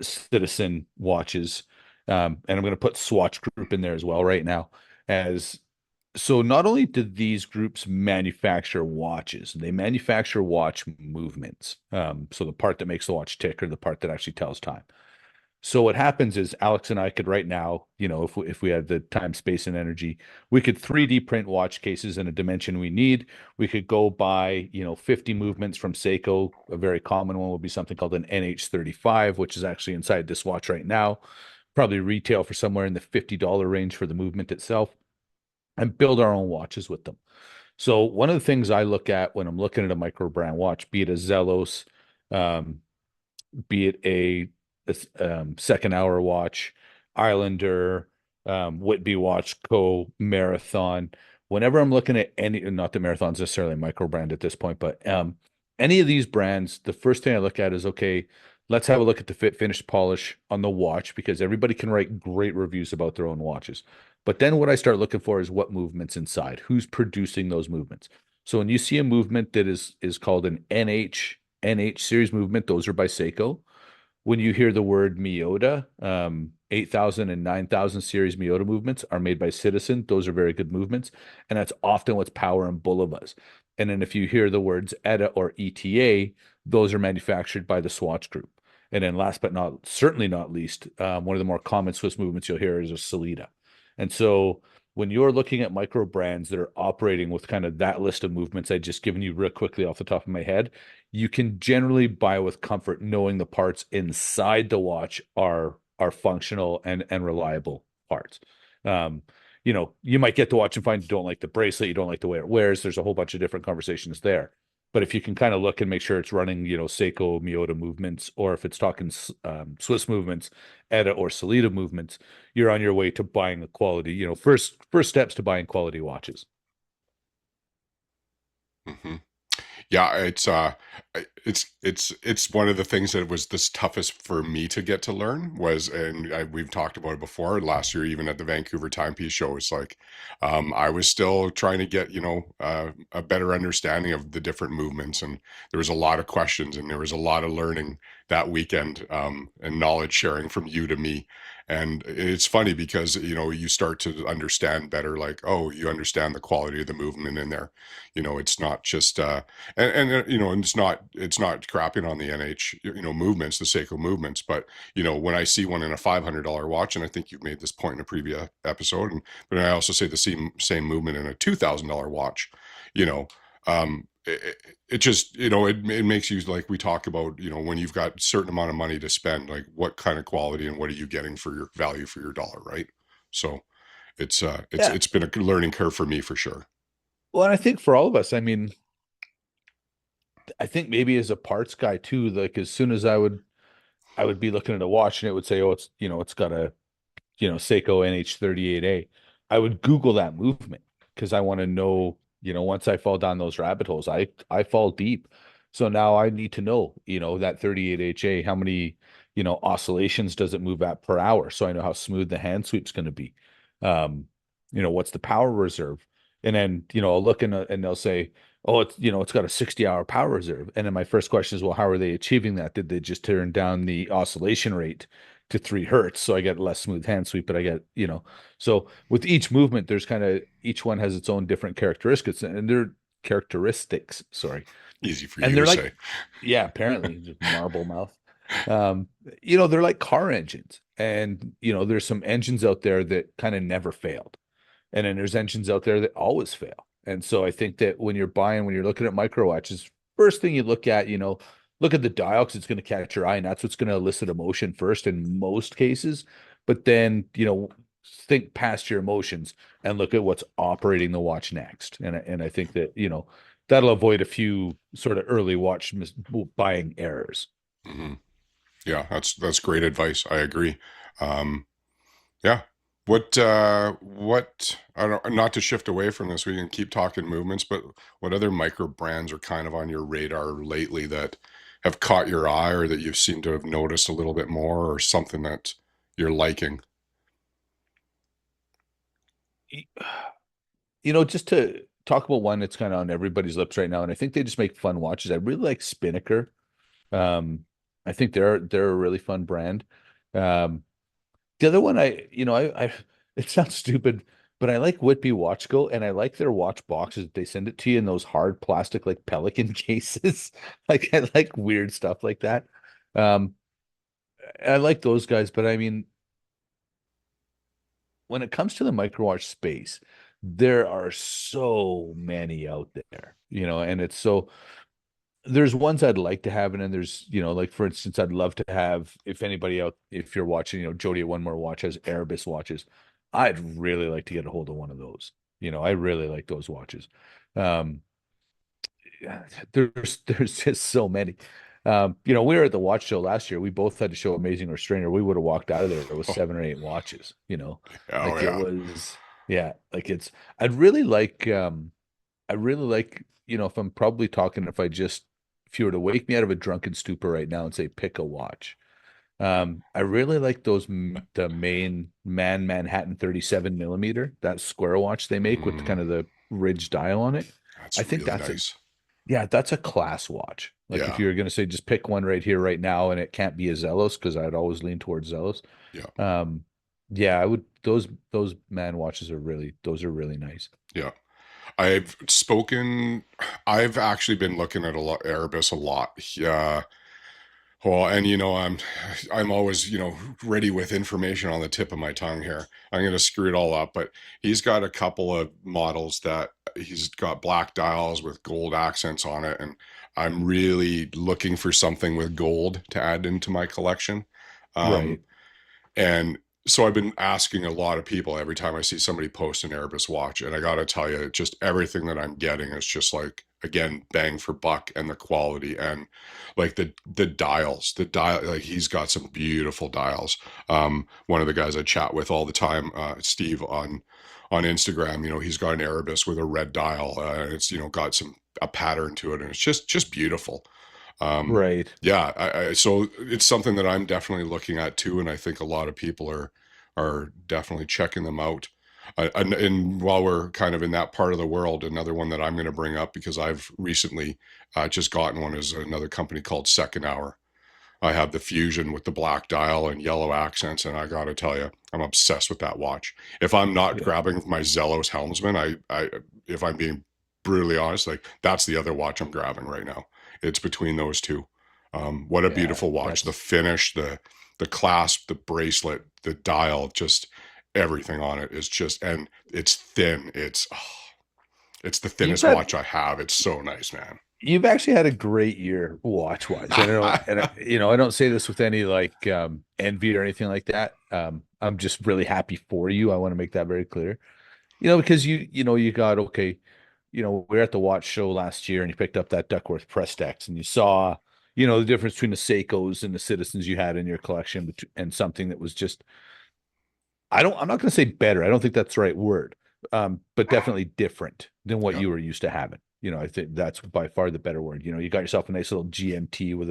Citizen watches, and I'm going to put Swatch Group in there as well right now. As so, not only do these groups manufacture watches, they manufacture watch movements. So the part that makes the watch tick or the part that actually tells time. So what happens is Alex and I could right now, if we had the time, space, and energy, we could 3D print watch cases in a dimension we need. We could go buy, 50 movements from Seiko. A very common one would be something called an NH35, which is actually inside this watch right now. Probably retail for somewhere in the $50 range for the movement itself, and build our own watches with them. So one of the things I look at when I'm looking at a micro brand watch, be it a Zelos, um, be it a second hour watch, Islander, Whitby watch, Co, Marathon. Whenever I'm looking at any, not that Marathon's necessarily a micro brand at this point, but any of these brands, the first thing I look at is, okay, let's have a look at the fit, finish, polish on the watch, because everybody can write great reviews about their own watches. But then what I start looking for is what movements inside, who's producing those movements. So when you see a movement that is called an NH series movement, those are by Seiko. When you hear the word Miyota, 8,000 and 9,000 series Miyota movements are made by Citizen. Those are very good movements. And that's often what's Power and Bullovas. And then if you hear the words ETA or ETA, those are manufactured by the Swatch Group. And then last but not, certainly not least, one of the more common Swiss movements you'll hear is a Solida. And so when you're looking at micro brands that are operating with kind of that list of movements I just given you real quickly off the top of my head, you can generally buy with comfort knowing the parts inside the watch are functional and reliable parts. Um, you might get the watch and find you don't like the bracelet, you don't like the way it wears. There's a whole bunch of different conversations there. But if you can kind of look and make sure it's running, Seiko Miyota movements, or if it's talking Swiss movements, ETA or Solida movements, you're on your way to buying a quality, first steps to buying quality watches. Hmm. Yeah, it's one of the things that was this toughest for me to get to learn was, and we've talked about it before last year, even at the Vancouver Timepiece Show. It's like I was still trying to get a better understanding of the different movements, and there was a lot of questions, and there was a lot of learning that weekend, and knowledge sharing from you to me. And it's funny because you start to understand better, like, oh, you understand the quality of the movement in there. It's not just and it's not crapping on the NH movements, the Seiko movements, but when I see one in a $500 watch, and I think you've made this point in a previous episode, but I also say the same movement in a $2,000 watch, you know it just it makes you, like we talk about, when you've got a certain amount of money to spend, like what kind of quality and what are you getting for your value for your dollar, right? So it's Yeah. it's been a learning curve for me for sure. Well, and I think for all of us, I mean, I think maybe as a parts guy too, like as soon as I would be looking at a watch and it would say, oh, it's got a, Seiko NH38A. I would Google that movement because I want to know, once I fall down those rabbit holes, I fall deep. So now I need to know, that 38HA, how many, oscillations does it move at per hour? So I know how smooth the hand sweep's going to be. Um, what's the power reserve? And then, I'll look and they'll say, oh, it's got a 60-hour power reserve. And then my first question is, well, how are they achieving that? Did they just turn down the oscillation rate to 3 hertz? So I get less smooth hand sweep, but I get, so with each movement, there's kind of each one has its own different characteristics, sorry. Easy for And you they're to like, say. yeah, apparently just marble mouth. Um, they're like car engines. And, there's some engines out there that kind of never failed. And then there's engines out there that always fail. And so I think that when you're looking at micro watches, first thing you look at, look at the dial because it's going to catch your eye, and that's what's going to elicit emotion first in most cases. But then, think past your emotions and look at what's operating the watch next. And I think that, that'll avoid a few sort of early watch buying errors. Hmm. Yeah, that's great advice. I agree. Um, yeah. What I don't, not to shift away from this, we can keep talking movements, but what other micro brands are kind of on your radar lately that have caught your eye or that you've seemed to have noticed a little bit more or something that you're liking? Just to talk about one that's kind of on everybody's lips right now, and I think they just make fun watches. I really like Spinnaker. I think they're a really fun brand. Um, the other one I it sounds stupid, but I like Whitby Watch Go, and I like their watch boxes. They send it to you in those hard plastic like Pelican cases. Like I like weird stuff like that. Um, I like those guys, but I mean, when it comes to the microwatch space, there are so many out there, and it's so there's ones I'd like to have, and then there's, like for instance, I'd love to have if anybody out, if you're watching, Jody at One More Watch has Erebus watches. I'd really like to get a hold of one of those. I really like those watches. Um, yeah, there's just so many. We were at the watch show last year. We both had to show Amazing Restrainer. We would have walked out of there with Oh, 7 or 8 watches, oh like it yeah. was, yeah, like I'd really like, I really like, if I'm probably talking, if you were to wake me out of a drunken stupor right now and say, pick a watch. I really like the main Manhattan 37 millimeter, that square watch they make with kind Mm, of the ridge dial on it. I that's think really nice. yeah, that's a class watch. Like if Yeah, you're going to say just pick one right here, right now, and it can't be a Zelos because I'd always lean towards Zelos. yeah, Um, yeah, I would, those man watches those are really nice. yeah. I've spoken. I've actually been looking at a lot Erebus a lot. Yeah. Well, and I'm always, ready with information on the tip of my tongue here. I'm going to screw it all up, but he's got a couple of models that he's got black dials with gold accents on it, and I'm really looking for something with gold to add into my collection. Um, Right. and so I've been asking a lot of people every time I see somebody post an Erebus watch, and I got to tell you, just everything that I'm getting is just like, again, bang for buck, and the quality and like the dials, like he's got some beautiful dials. One of the guys I chat with all the time, Steve on Instagram, he's got an Erebus with a red dial, and it's got a pattern to it, and it's just beautiful. Um, Right. yeah, so it's something that I'm definitely looking at too, and I think a lot of people are definitely checking them out. And while we're kind of in that part of the world, another one that I'm going to bring up because I've recently just gotten one is another company called Second Hour. I have the Fusion with the black dial and yellow accents, and I got to tell you, I'm obsessed with that watch. If I'm not Yeah. grabbing my Zellos helmsman, if I'm being brutally honest, like that's the other watch I'm grabbing right now. It's between those two. What a Yeah. beautiful watch! The finish, the clasp, the bracelet, the dial, just everything on it is just, and it's thin. It's the You've thinnest had watch I have. It's so nice, man. You've actually had a great year watch wise. And I don't, I don't say this with any like envy or anything like that. I'm just really happy for you. I want to make that very clear. Because you got okay. We were at the watch show last year and you picked up that Duckworth Prestex and you saw, the difference between the Seikos and the Citizens you had in your collection and something that was just I'm not going to say better. I don't think that's the right word. But definitely different than what Yeah. you were used to having. I think that's by far the better word. You got yourself a nice little GMT with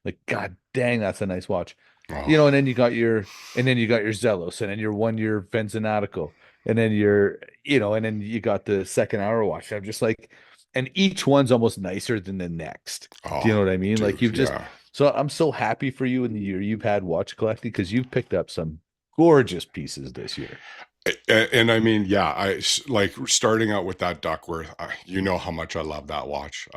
like, God dang, that's a nice watch. Oh, And then you got your Zelos, and then your 1 year Venzonatico, and then and then you got the Second Hour watch. I'm just like, and each one's almost nicer than the next. Do you oh, know what I mean? Like dude, yeah. so I'm so happy for you in the year you've had watch collecting because you've picked up some gorgeous pieces this year. And I mean, yeah, like starting out with that Duckworth. You know how much I love that watch.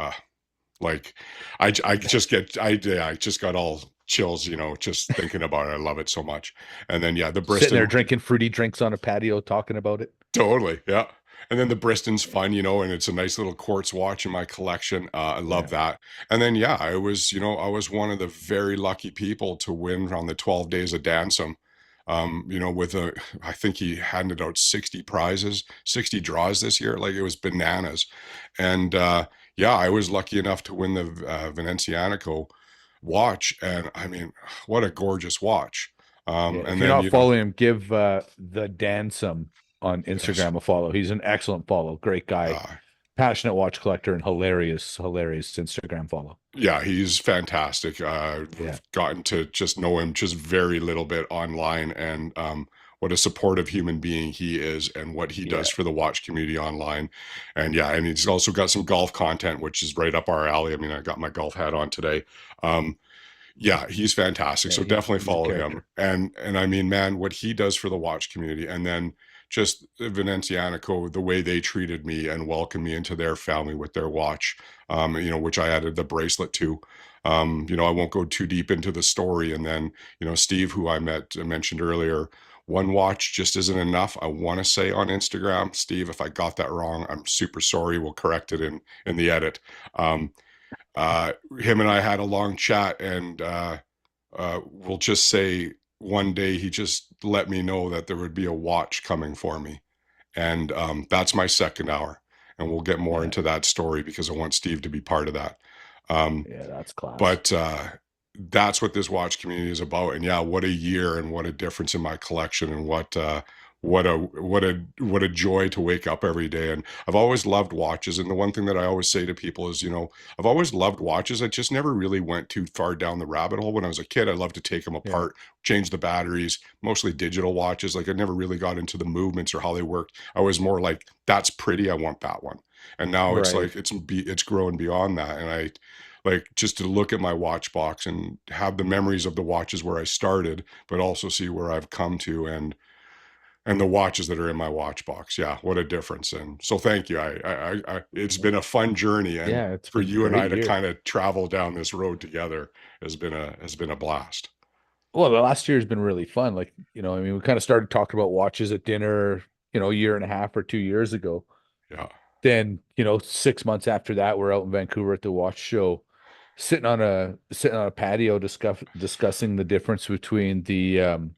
Like, I just yeah, I just got all chills, just thinking about it. I love it so much. And then yeah, the Sitting there Briston, drinking fruity drinks on a patio talking about it. totally, yeah. And then the Briston's fun, and it's a nice little quartz watch in my collection. I love Yeah. that. And then yeah, I was one of the very lucky people to win on the 12 days of Dansum. With I think he handed out 60 prizes, 60 draws this year. Like it was bananas. And Yeah, I was lucky enough to win the Venezianico watch, and I mean, what a gorgeous watch. Yeah, if And you're then not following him, give the Dan some on yes, Instagram a follow. He's an excellent follow. Great guy, uh, passionate watch collector, and hilarious, hilarious Instagram follow. yeah, he's fantastic. Yeah, I've gotten to just know him just very little bit online, and what a supportive human being he is, and what he yeah, does for the watch community online. And yeah, and he's also got some golf content, which is right up our alley. I mean, I got my golf hat on today. Um, Yeah, he's fantastic. yeah. So definitely He's a follow him. character. And I mean, man, what he does for the watch community, and then just Venezianico, the way they treated me and welcomed me into their family with their watch, which I added the bracelet to. I won't go too deep into the story. And then, Steve, who I mentioned earlier, one watch just isn't enough. I want to say on Instagram, Steve, if I got that wrong, I'm super sorry. We'll correct it in the edit. Um, him and I had a long chat, and we'll just say one day he just let me know that there would be a watch coming for me, and that's my second hour, and we'll get more Yeah, into that story because I want Steve to be part of that. Um, yeah, that's class. but that's what this watch community is about. And yeah, what a year, and what a difference in my collection, and what a joy to wake up every day. And I've always loved watches. And the one thing that I always say to people is, I've always loved watches. I just never really went too far down the rabbit hole. When I was a kid, I loved to take them Yeah, apart, change the batteries, mostly digital watches. Like I never really got into the movements or how they worked. I was more like, that's pretty, I want that one. And now it's right. like it's growing beyond that. And I like just to look at my watch box and have the memories of the watches where I started, but also see where I've come to, and the watches that are in my watch box. Yeah, what a difference. And so thank you. It's been a fun journey, and Yeah, it's for been a you and great I to year. kind of travel down this road together has been a blast. Well, the last year has been really fun. Like, I mean, we kind of started talking about watches at dinner, a year and a half or 2 years ago. Yeah. Then, 6 months after that, we're out in Vancouver at the watch show, sitting on a patio discussing the difference between the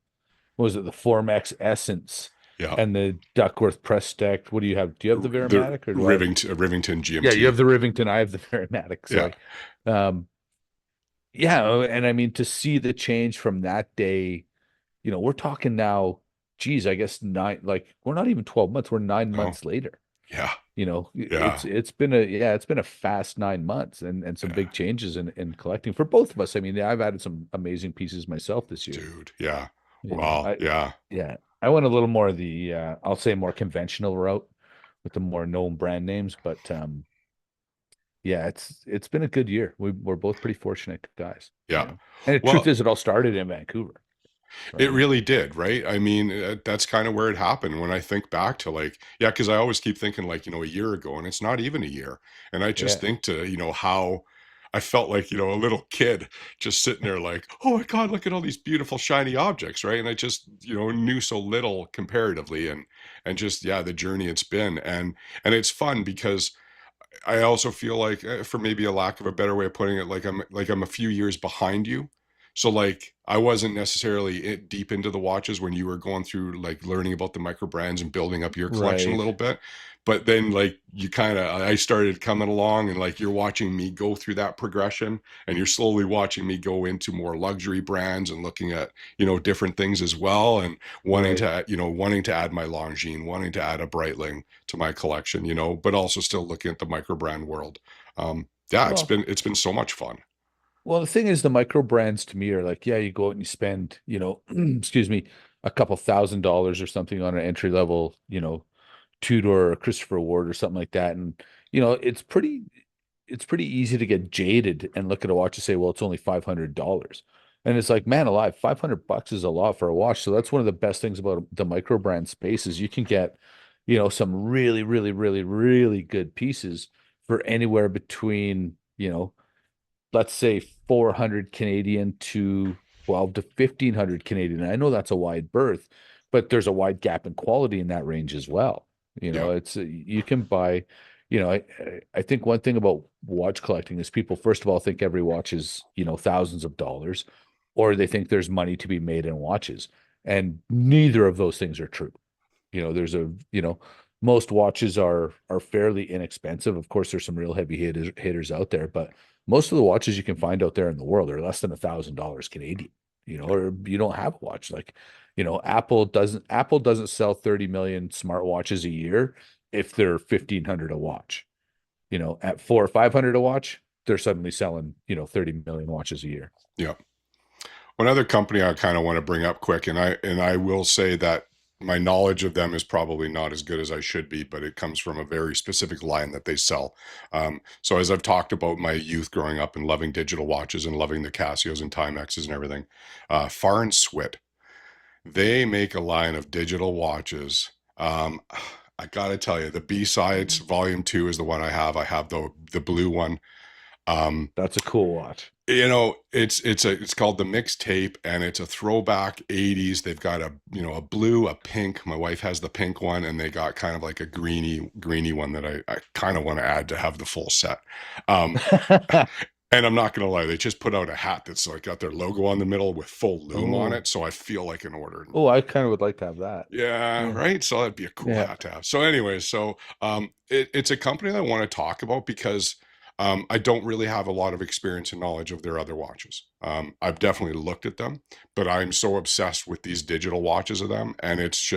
what was it, the Formex Essence Yeah. and the Duckworth Press Deck. What do you have? Do you have the The Varimatic or do I have? Rivington Yeah, you GMT. have the Rivington. I have the Varimatic. Yeah. Sorry. Um, yeah, and I mean to see the change from that day, we're talking now, geez, I guess like we're not even 12 months, we're nine No. months later. Yeah. It's Yeah. it's been a fast 9 months and some Yeah. big changes in collecting for both of us. I mean, I've added some amazing pieces myself this year. Dude. Yeah. You know, Wow. I Yeah. yeah, I went a little more of the I'll say more conventional route with the more known brand names, but yeah, it's been a good year. We're both pretty fortunate guys, Yeah. And the truth Well, is, it all started in Vancouver, it right? really did, right? I mean, that's kind of where it happened when I think back to like, yeah, because I always keep thinking like, a year ago, and it's not even a year. And I just Yeah, think to, how I felt like, a little kid just sitting there like, oh my God, look at all these beautiful shiny objects, right? And I just, knew so little comparatively, and just, yeah, the journey it's been. And it's fun because I also feel like, for maybe a lack of a better way of putting it, like I'm a few years behind you. So like I wasn't necessarily deep into the watches when you were going through like learning about the microbrands and building up your collection a right, little bit. But then like I started coming along, and like you're watching me go through that progression, and you're slowly watching me go into more luxury brands and looking at, different things as well, and right. wanting to add my Longines, wanting to add a Breitling to my collection, but also still looking at the microbrand world. Yeah, it's Well, been it's been so much fun. Well, the thing is, the micro brands to me are like, yeah, you go out and you spend, excuse me, a couple $1,000s or something on an entry level, Tudor or Christopher Ward or something like that. And, it's pretty easy to get jaded and look at a watch and say, well, it's only $500. And it's like, man alive, $500 is a lot for a watch. So that's one of the best things about the micro brand space is you can get, some really, really, really, really good pieces for anywhere between, let's say 400 Canadian to 12 to 1500 Canadian. I know that's a wide berth, but there's a wide gap in quality in that range as well. Yeah. It's you can buy, I think one thing about watch collecting is people first of all think every watch is, thousands of dollars, or they think there's money to be made in watches. And neither of those things are true. There's a, most watches are fairly inexpensive. Of course, there's some real heavy hitters out there, but most of the watches you can find out there in the world are less than $1,000 Canadian. Or you don't have a watch like, Apple doesn't sell 30 million smartwatches a year if they're 1,500 a watch. At 400 or 500 a watch, they're suddenly selling 30 million watches a year. Yeah. One other company I kind of want to bring up quick, and I will say that my knowledge of them is probably not as good as I should be, but it comes from a very specific line that they sell. So as I've talked about my youth growing up and loving digital watches and loving the Casios and Timexes and everything, Far and Swit, they make a line of digital watches. I gotta tell you, the B-sides Volume 2 is the one I have. I have the blue one. Um, That's a cool watch. it's called the mixtape, and it's a throwback 80s. They've got a blue, a pink. My wife has the pink one, and they got kind of like a greeny one that I kind of want to add to have the full set. Um, and I'm not gonna lie, they just put out a hat that's like got their logo on the middle with full loom on Oh, it, so I feel like an order. oh, I kind of would like to have that. Yeah, Yeah. right. So that'd be a cool Yeah. hat to have. So anyway, it's a company that I want to talk about because I don't really have a lot of experience and knowledge of their other watches. I've definitely looked at them, but I'm so obsessed with these digital watches of them, and it's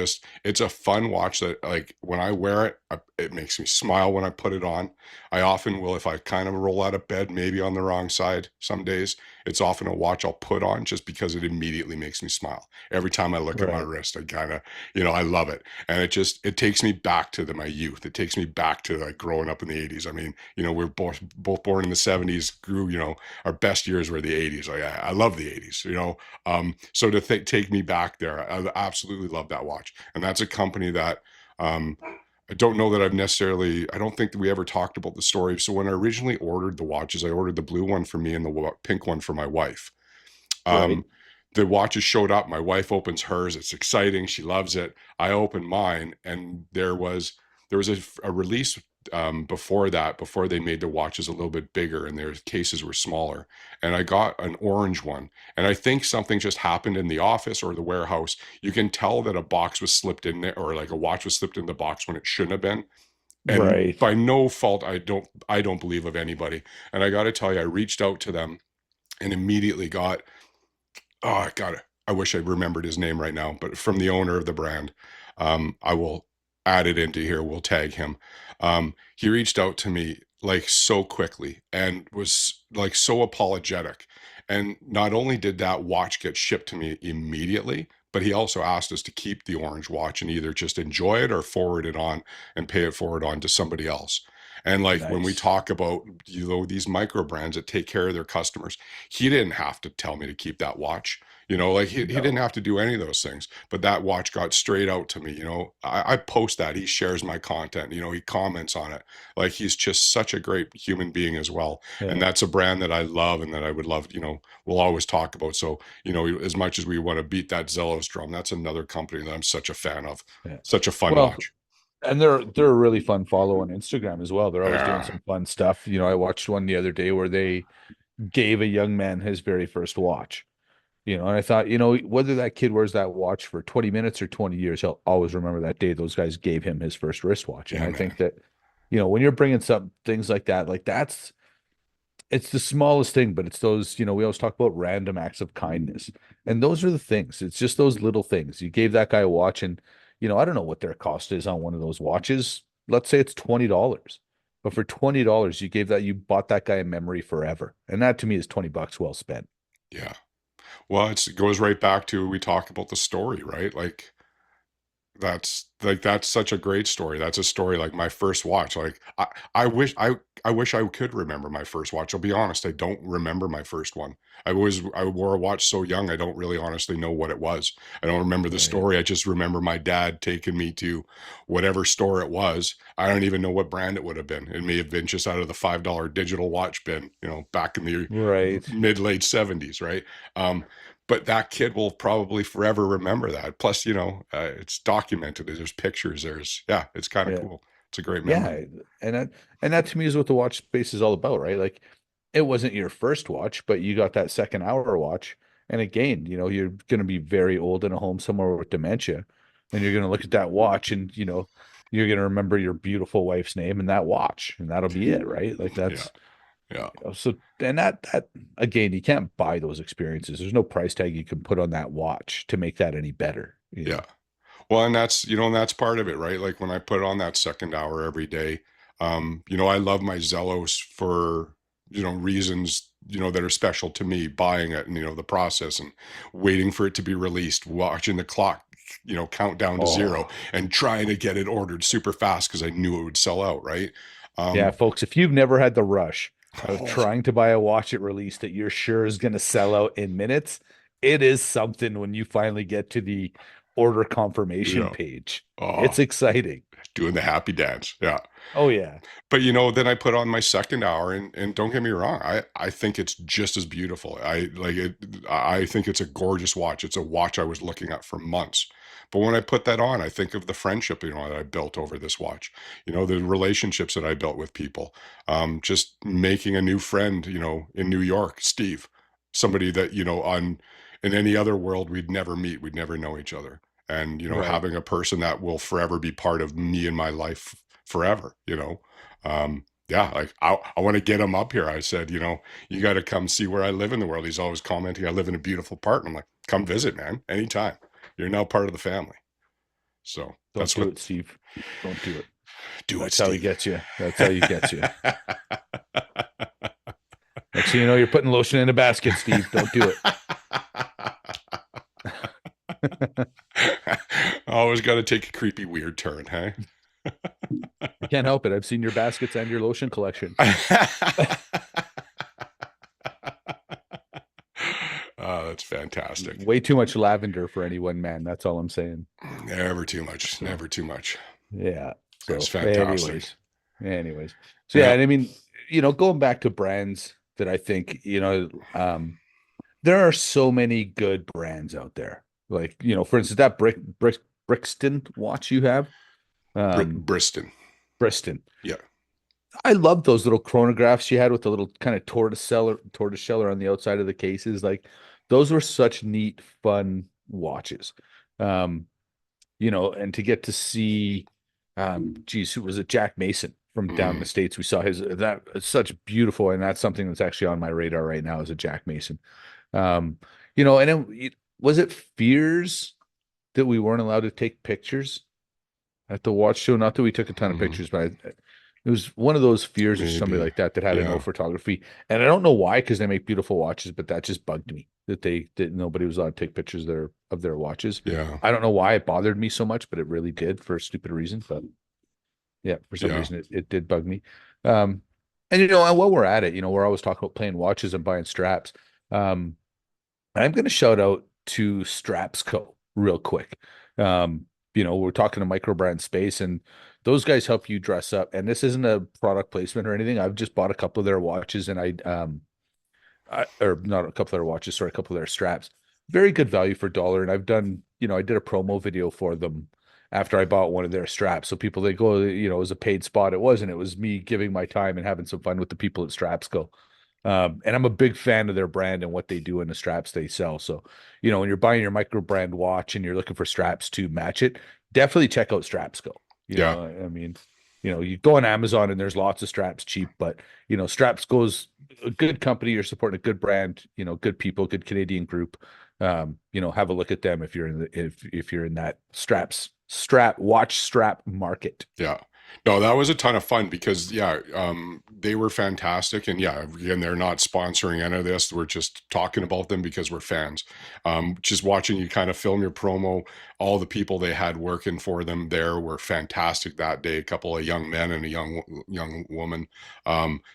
a fun watch that like when I wear it, it makes me smile when I put it on. I often will if I kind of roll out of bed, maybe on the wrong side. Some days it's often a watch I'll put on just because it immediately makes me smile. Every time I look at my Right. wrist, I kind of, I love it. And it takes me back to my youth. It takes me back to like growing up in the 80s. I mean, we're both born in the 70s, grew, our best years were the 80s. Like I love the 80s, so to take me back there, I absolutely love that watch. And that's a company that, um, I don't know that I don't think that we ever talked about the story. So when I originally ordered the watches, I ordered the blue one for me and the pink one for my wife. Right. Um, the watches showed up. My wife opens hers. It's exciting. She loves it. I opened mine, and there was a release before that, before they made the watches a little bit bigger and their cases were smaller. And I got an orange one. And I think something just happened in the office or the warehouse. You can tell that a box was slipped in there, or like a watch was slipped in the box when it shouldn't have been. And Right. by no fault, I don't believe of anybody. And I got to tell you, I reached out to them and immediately got, oh, I got it. I wish I remembered his name right now, but from the owner of the brand, I will add it into here. We'll tag him. He reached out to me like so quickly and was like so apologetic. And not only did that watch get shipped to me immediately, but he also asked us to keep the orange watch and either just enjoy it or forward it on and pay it forward on to somebody else. And like when we Nice. talk about, these micro brands that take care of their customers, he didn't have to tell me to keep that watch. Like he didn't No. have to do any of those things, but that watch got straight out to me. I post that. He shares my content, he comments on it. Like he's just such a great human being as well. And Yeah. that's a brand that I love and that I would love, we'll always talk about. So, as much as we want to beat that Zellos drum, that's another company that I'm such a fan of. Yeah. Such a fun Well, watch. and they're a really fun follow on Instagram as well. They're always doing Yeah. some fun stuff. I watched one the other day where they gave a young man his very first watch. And I thought, whether that kid wears that watch for 20 minutes or 20 years, he'll always remember that day those guys gave him his first wristwatch. And Yeah, I man. think that, when you're bringing some things like it's the smallest thing, but it's those, we always talk about random acts of kindness. And those are the things. It's just those little things. You gave that guy a watch and, I don't know what their cost is on one of those watches. Let's say it's $20. But for $20, you bought that guy a memory forever. And that to me is $20 well spent. Yeah. Well, it goes right back to we talk about the story, right? That's such a great story. That's a story like my first watch. Like I wish I could remember my first watch. I'll be honest, I don't remember my first one. I wore a watch so young I don't really honestly know what it was. I don't remember the Right. story. I just remember my dad taking me to whatever store it was. I don't even know what brand it would have been. It may have been just out of the $5 digital watch bin, back in the Right. mid late 70s, right? Um, but that kid will probably forever remember that. Plus, it's documented. There's pictures. Yeah, it's kind of Yeah. cool. It's a great memory. Yeah. And that to me is what the watch space is all about, right? Like it wasn't your first watch, but you got that second hour watch. And again, you're going to be very old in a home somewhere with dementia. And you're going to look at that watch and, you're going to remember your beautiful wife's name and that watch, and that'll be it, right? Like Yeah. that's, Yeah. so, and that again, you can't buy those experiences. There's no price tag you can put on that watch to make that any better, you Yeah. know? Well, and that's, and that's part of it, right? Like when I put on that second hour every day, I love my Zellos for, reasons, that are special to me, buying it and, the process and waiting for it to be released, watching the clock, count down to zero Oh, and trying to get it ordered super fast because I knew it would sell out, right? yeah, Um, folks, if you've never had the rush of oh, trying to buy a watch at release that you're sure is going to sell out in minutes, it is something when you finally get to the order confirmation yeah. page. Oh, It's exciting. doing the happy dance. Yeah. Oh, yeah. But then I put on my second hour and don't get me wrong, I think it's just as beautiful. I like it. I think it's a gorgeous watch. It's a watch I was looking at for months. But when I put that on, I think of the friendship, that I built over this watch, the relationships that I built with people. Just making a new friend, in New York, Steve, somebody that, in any other world, we'd never meet, we'd never know each other. And, Right. having a person that will forever be part of me and my life forever. Yeah, like I want to get him up here. I said, you got to come see where I live in the world. He's always commenting, I live in a beautiful part. And I'm like, come visit, man, anytime. You're now part of the family. So Don't that's do what, it, Steve. Don't do it. do it, That's how he Steve. gets you. That's how he gets you. Next thing you know, you're putting lotion in a basket, Steve. Don't do it. Always got to take a creepy, weird turn, hey? I can't help it. I've seen your baskets and your lotion collection. Oh, that's fantastic. Way too much lavender for any one man. That's all I'm saying. Never too much. So, Never too much. yeah. That's So, fantastic. anyways. So yeah, Yeah. and I mean, going back to brands that I think, there are so many good brands out there. Like, for instance, that Brixton watch you have, um, Briston. Briston. Yeah. I love those little chronographs you had with the little kind of tortoiseller on the outside of the cases. Like those were such neat, fun watches. Um, and to get to see, geez, who was it? Jack Mason from down in the Mm, States. We saw his that it's such beautiful, and that's something that's actually on my radar right now is a Jack Mason. Um, and then was it Fears that we weren't allowed to take pictures at the watch show? Not that we took a ton of mm, pictures, but it was one of those Fears or somebody maybe. like that that had a no Yeah. photography. And I don't know why, because they make beautiful watches, but that just bugged me that nobody was allowed to take pictures of their watches. Yeah. I don't know why it bothered me so much, but it really did for a stupid reason. But yeah, for some Yeah. reason it did bug me. And and while we're at it, we're always talking about playing watches and buying straps. Um, I'm going to shout out to Straps Co. real quick. We're talking to Microbrand Space, and those guys help you dress up. And this isn't a product placement or anything. I've just bought a couple of their watches, and or not a couple of their watches, sorry, a couple of their straps. Very good value for dollar. And I've done, I did a promo video for them after I bought one of their straps. So people, they go, it was a paid spot. It wasn't. It was me giving my time and having some fun with the people at Straps Co. And I'm a big fan of their brand and what they do in the straps they sell. So, when you're buying your micro brand watch and you're looking for straps to match it, definitely check out Straps Co. Yeah. I mean, you go on Amazon and there's lots of straps cheap, but Straps goes a good company. You're supporting a good brand, good people, good Canadian group. Have a look at them if you're if you're in that watch strap market. Yeah. No, that was a ton of fun because yeah, they were fantastic. And yeah, again, they're not sponsoring any of this. We're just talking about them because we're fans. Just watching you kind of film your promo, all the people they had working for them there were fantastic that day. A couple of young men and a young woman.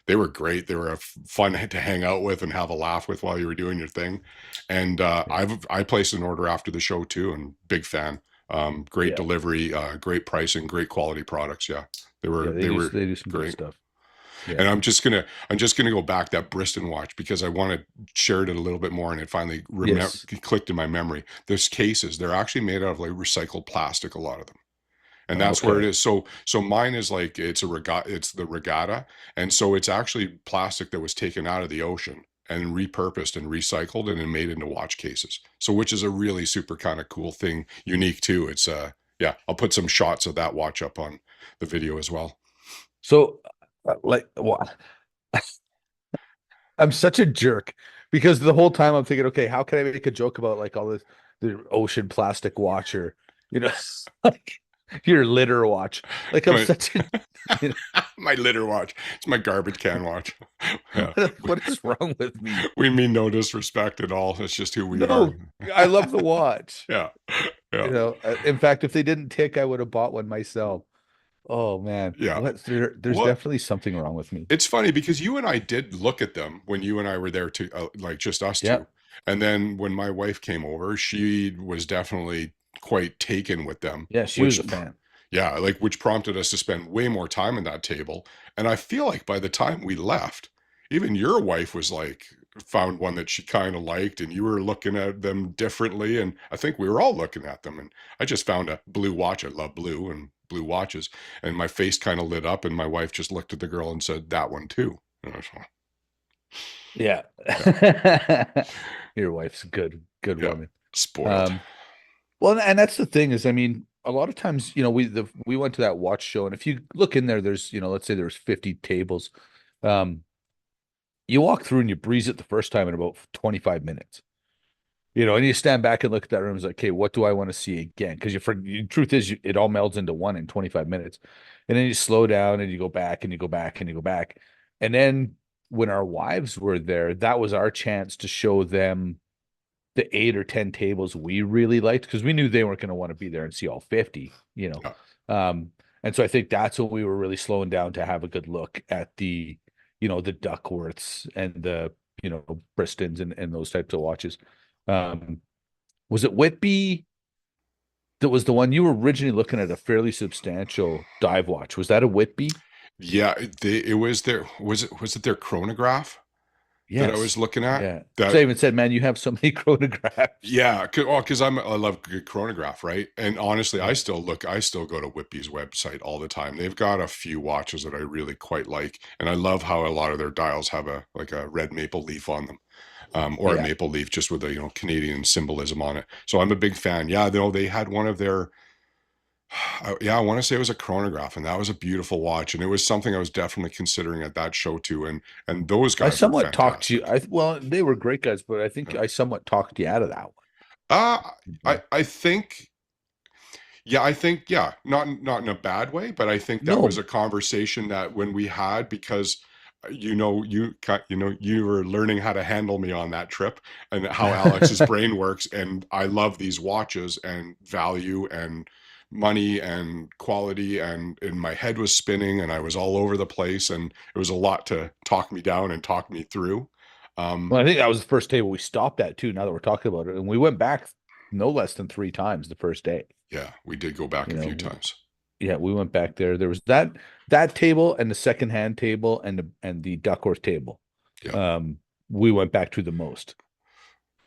They were great. They were fun to hang out with and have a laugh with while you were doing your thing. And I placed an order after the show too, and big fan. Great Yeah. delivery, great pricing, great quality products. Yeah, they Yeah. were They they do, were they do some good great. stuff. Yeah. And I'm just gonna go back that Briston watch because I want to share it a little bit more, and it finally Yes. clicked in my memory. Those cases, they're actually made out of like recycled plastic, a lot of them, and that's where it Okay. is. So mine is like it's the regatta, and so it's actually plastic that was taken out of the ocean and repurposed and recycled and then made into watch cases. So which is a really super kind of cool thing, unique too. It's yeah, I'll put some shots of that watch up on the video as well. So, like, well, I'm such a jerk because the whole time I'm thinking, okay, how can I make a joke about like all this the ocean plastic watch or you know, like your litter watch? Like I'm My, such a you my litter watch. It's my garbage can watch. know, Yeah. what is wrong with me? We mean no disrespect at all. It's just who we are. No, I love the watch. Yeah. Yeah. You know, in fact, if they didn't tick, I would have bought one myself. Oh man, Yeah. there's What? definitely something wrong with me. It's funny because you and I did look at them when you and I were there to like just us Yeah. two. And then when my wife came over, she was definitely quite taken with them, Yeah, she was which a fan. yeah, like which prompted us to spend way more time at that table. And I feel like by the time we left, even your wife was like found one that she kind of liked and you were looking at them differently and I think we were all looking at them and I just found a blue watch. I love blue and blue watches and my face kind of lit up and my wife just looked at the girl and said that one too. And I was like, Yeah. yeah, Your wife's a good yeah, woman. spoiled. Um, well, and that's the thing is, I mean, a lot of times, you know, we went to that watch show, and if you look in there, there's, you know, let's say there's 50 tables. Um, you walk through and you breeze it the first time in about 25 minutes. You know, and you stand back and look at that room. It's like, okay, what do I want to see again? Because the truth is, it all melds into one in 25 minutes, and then you slow down and you go back and you go back and you go back, and then when our wives were there, that was our chance to show them the 8 or 10 tables we really liked because we knew they weren't going to want to be there and see all 50, you know. Yeah. And so I think that's when we were really slowing down to have a good look at the, you know, the Duckworths and the, you know, Bristons and those types of watches. Um, was it Whitby that was the one you were originally looking at a fairly substantial dive watch? Was that a Whitby? Yeah, it was their was it their chronograph that I was Yes. looking at? Yeah. So I That even said, man, you have so many chronographs. yeah, because I love good chronograph, right? And honestly, Yeah. I still go to Whippy's website all the time. They've got a few watches that I really quite like, and I love how a lot of their dials have a like a red maple leaf on them, or a Yeah. maple leaf just with a Canadian symbolism on it. So I'm a big fan. Yeah, they had one of their yeah, I want to say it was a chronograph, and that was a beautiful watch, and it was something I was definitely considering at that show too. And those I guys were somewhat talked you. fantastic. Well, they were great guys, but I think Yeah. I somewhat talked you out of that Uh, one. I think yeah, I think yeah, not in a bad way, but I think that was No, a conversation that when we had because you were learning how to handle me on that trip and how Alex's brain works, and I love these watches and value and money and quality, and my head was spinning and I was all over the place, and it was a lot to talk me down and talk me through. Um, well, I think that was the first table we stopped at too. Now that we're talking about it, and we went back no less than 3 times the first day. yeah, we did go back You a few know, times. yeah, we went back there. There was that table and the secondhand table and the Duckworth table. Yeah. Um, we went back to the most.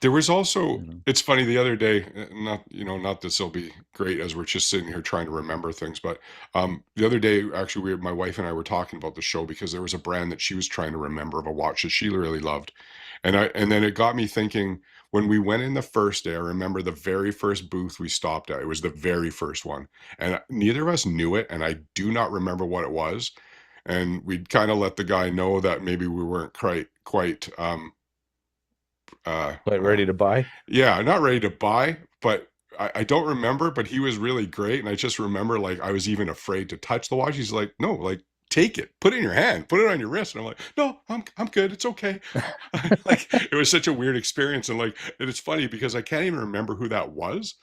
There was also, You know, it's funny the other day, not this will be great as we're just sitting here trying to remember things, but the other day, actually, my wife and I were talking about the show because there was a brand that she was trying to remember of a watch that she really loved. And then it got me thinking when we went in the first day, I remember the very first booth we stopped at. It was the very first one. And neither of us knew it. And I do not remember what it was. And we'd kind of let the guy know that maybe we weren't quite, uh, quite uh, ready to buy. yeah, not ready to buy, but I don't remember, but he was really great. And I just remember like I was even afraid to touch the watch. He's like, no, like take it, put it in your hand, put it on your wrist. And I'm like, no, I'm good. It's okay. Like it was such a weird experience. And like and it's funny because I can't even remember who that was.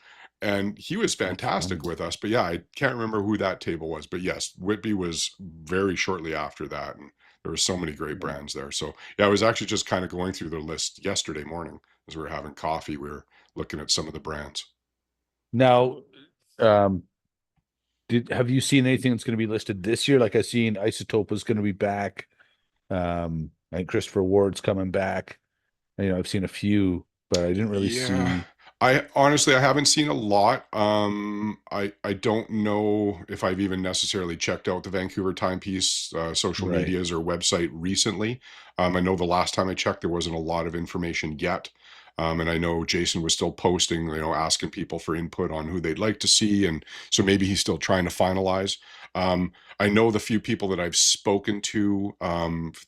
And he was That's funny. fantastic with us. But yeah, I can't remember who that table was. But yes, Whitby was very shortly after that. And there were so many great Yeah. brands there. So yeah, I was actually just kind of going through the list yesterday morning as we were having coffee. We were looking at some of the brands. Now, um, have you seen anything that's going to be listed this year? Like I seen Isotope is going to be back. And Christopher Ward's coming back. You know, I've seen a few, but I didn't really Yeah. see. I honestly I haven't seen a lot. I don't know if I've even necessarily checked out the Vancouver Timepiece social Right. medias or website recently. I know the last time I checked there wasn't a lot of information yet. And I know Jason was still posting, asking people for input on who they'd like to see. And so maybe he's still trying to finalize. I know the few people that I've spoken to,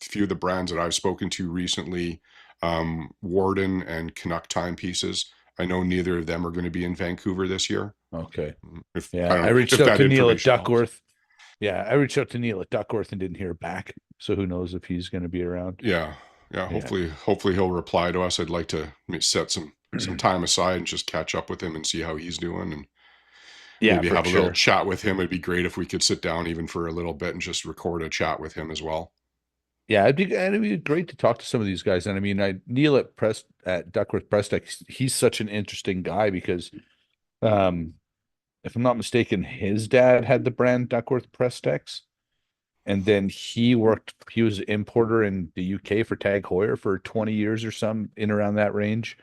few of the brands that I've spoken to recently, Warden and Canuck Timepieces. I know neither of them are going to be in Vancouver this year. Okay. If I Yeah, don't I know reached if out that to Neil at information helps. Duckworth. Yeah, I reached out to Neil at Duckworth and didn't hear back. So who knows if he's going to be around? Yeah, yeah. Yeah. Hopefully he'll reply to us. I'd like to set some time aside and just catch up with him and see how he's doing, and Yeah, maybe for have a little sure. chat with him. It'd be great if we could sit down even for a little bit and just record a chat with him as well. Yeah, it'd be great to talk to some of these guys. And I mean, Neil at Duckworth Press Tech, he's such an interesting guy because um if I'm not mistaken, his dad had the brand Duckworth Press Techs. And then he was an importer in the UK for Tag Heuer for 20 years or some in around that range.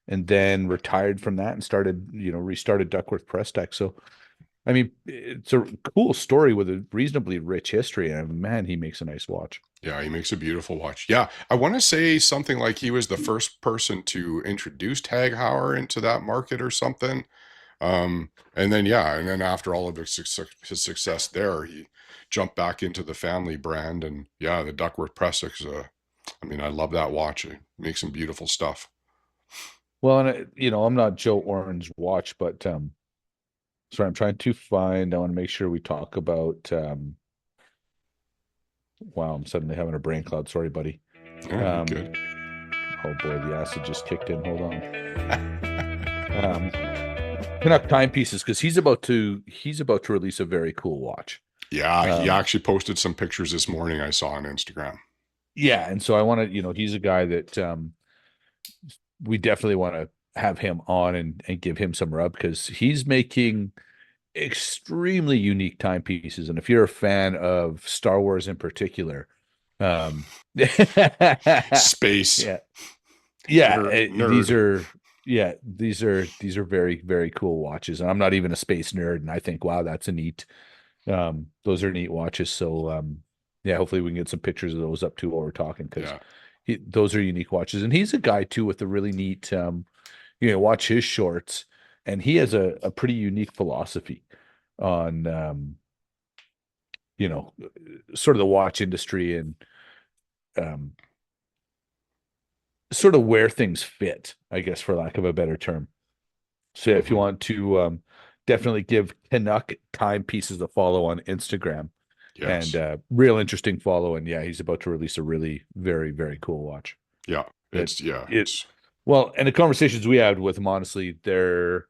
And then retired from that and restarted Duckworth Press Tech. So, I mean, it's a cool story with a reasonably rich history. And man, he makes a nice watch. Yeah, he makes a beautiful watch. Yeah, I want to say something like he was the first person to introduce Tag Heuer into that market or something. And then after all of his success there, he jumped back into the family brand. And yeah, the Duckworth Press is I mean, I love that watch. It makes some beautiful stuff. Well, and I'm not Joe Orange watch, but sorry, I'm trying to find. I want to make sure we talk about. Wow, I'm suddenly having a brain cloud. Sorry, buddy. Yeah, you're Um, good. oh boy, the acid just kicked in. Hold on. Um, Canuck timepieces because he's about to release a very cool watch. Yeah, he Um, actually posted some pictures this morning I saw on Instagram. yeah, and so I want to, he's a guy that we definitely want to have him on and give him some rub because he's making extremely unique timepieces. And if you're a fan of Star Wars in particular, yeah, Space yeah, nerd. these are very, very cool watches. And I'm not even a space nerd, and I think, wow, that's a neat. Those are neat watches. So, yeah, hopefully we can get some pictures of those up too while we're talking because Yeah. those are unique watches. And he's a guy too with a really neat. Watch his shorts, and he has a pretty unique philosophy on you know, sort of the watch industry and um, sort of where things fit, I guess, for lack of a better term. So if you Hmm. want to definitely give Canuck timepieces a follow on Instagram and Yes. real interesting follow. And yeah, he's about to release a really very, very cool watch. Yeah. That it It's well, and the conversations we had with him, honestly, there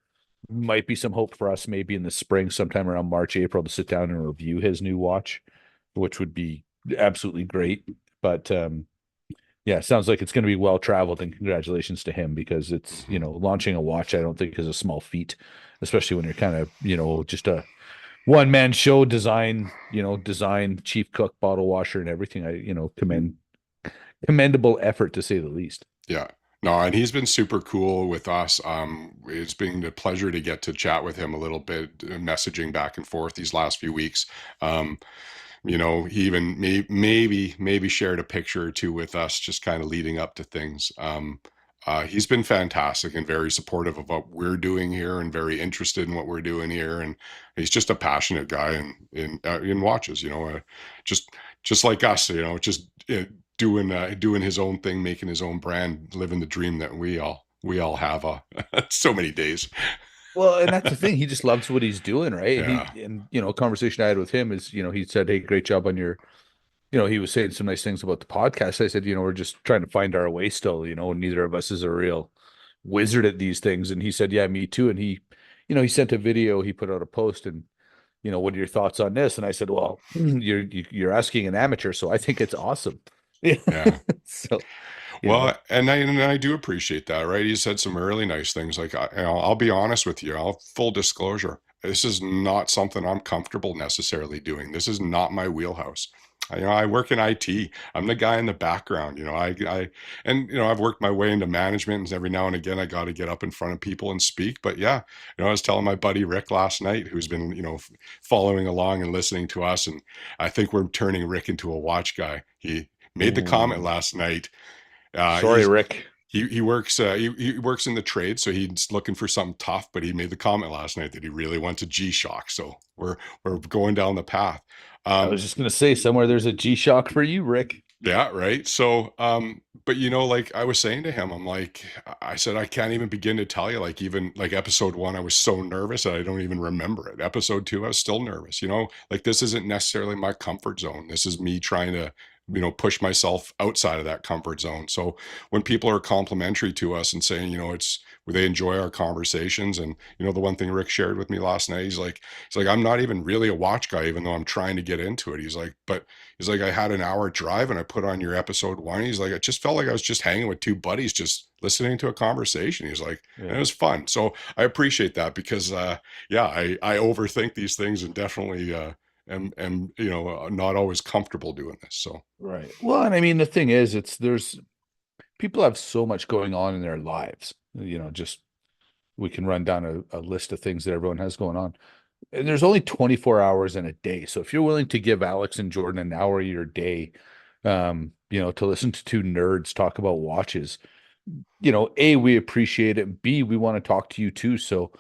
might be some hope for us maybe in the spring, sometime around March, April, to sit down and review his new watch, which would be absolutely great. But yeah, sounds like it's going to be well traveled, and congratulations to him because it's, mhm. launching a watch, I don't think is a small feat, especially when you're kind of, just a one man show design, chief cook, bottle washer, and everything. Commendable effort to say the least. Yeah. No, and he's been super cool with us. It's been a pleasure to get to chat with him a little bit, messaging back and forth these last few weeks. Um, he even maybe shared a picture or two with us, just kind of leading up to things. He's been fantastic and very supportive of what we're doing here, and very interested in what we're doing here. And he's just a passionate guy in watches. Just just like us. Just doing his own thing, making his own brand, living the dream that we all have. So many days. Well, and that's the thing. He just loves what he's doing, right? And Yeah. a conversation I had with him is, he said, "Hey, great job on your," he was saying some nice things about the podcast. I said, we're just trying to find our way still, neither of us is a real wizard at these things. And he said, "Yeah, me too." And he sent a video, he put out a post and, "What are your thoughts on this?" And I said, "Well, you're asking an amateur, so I think it's awesome." Yeah. Yeah. So, you know, Well, and I do appreciate that, right? He said some really nice things. Like, I'll be honest with you. Full disclosure. This is not something I'm comfortable necessarily doing. This is not my wheelhouse. I work in IT. I'm the guy in the background. I've worked my way into management, and every now and again I got to get up in front of people and speak. But yeah, I was telling my buddy Rick last night, who's been, following along and listening to us, and I think we're turning Rick into a watch guy. He made the comment ooh, last night. sorry, He's Rick. he works he works in the trade, so he's looking for something tough. But he made the comment last night that he really wants a G-Shock. So we're going down the path. I was just gonna say somewhere there's a G-Shock for you, Rick. Yeah, right. So, but like I was saying to him, I'm like, I said, I can't even begin to tell you, like, even like episode 1, I was so nervous that I don't even remember it. Episode 2, I was still nervous, like this isn't necessarily my comfort zone. This is me trying to, push myself outside of that comfort zone. So when people are complimentary to us and saying, it's where they enjoy our conversations. And, the one thing Rick shared with me last night, he's like, I'm not even really a watch guy, even though I'm trying to get into it. He's like, I had an hour drive and I put on your episode 1. He's like, it just felt like I was just hanging with two buddies, just listening to a conversation. He's like, and it was fun. So I appreciate that because, I overthink these things and definitely, am not always comfortable doing this. So, right. Well, and I mean, the thing is, there's people have so much going on in their lives, just we can run down a list of things that everyone has going on. And there's only 24 hours in a day. So if you're willing to give Alex and Jordan an hour of your day, to listen to two nerds talk about watches, A, we appreciate it. B, we want to talk to you too. So,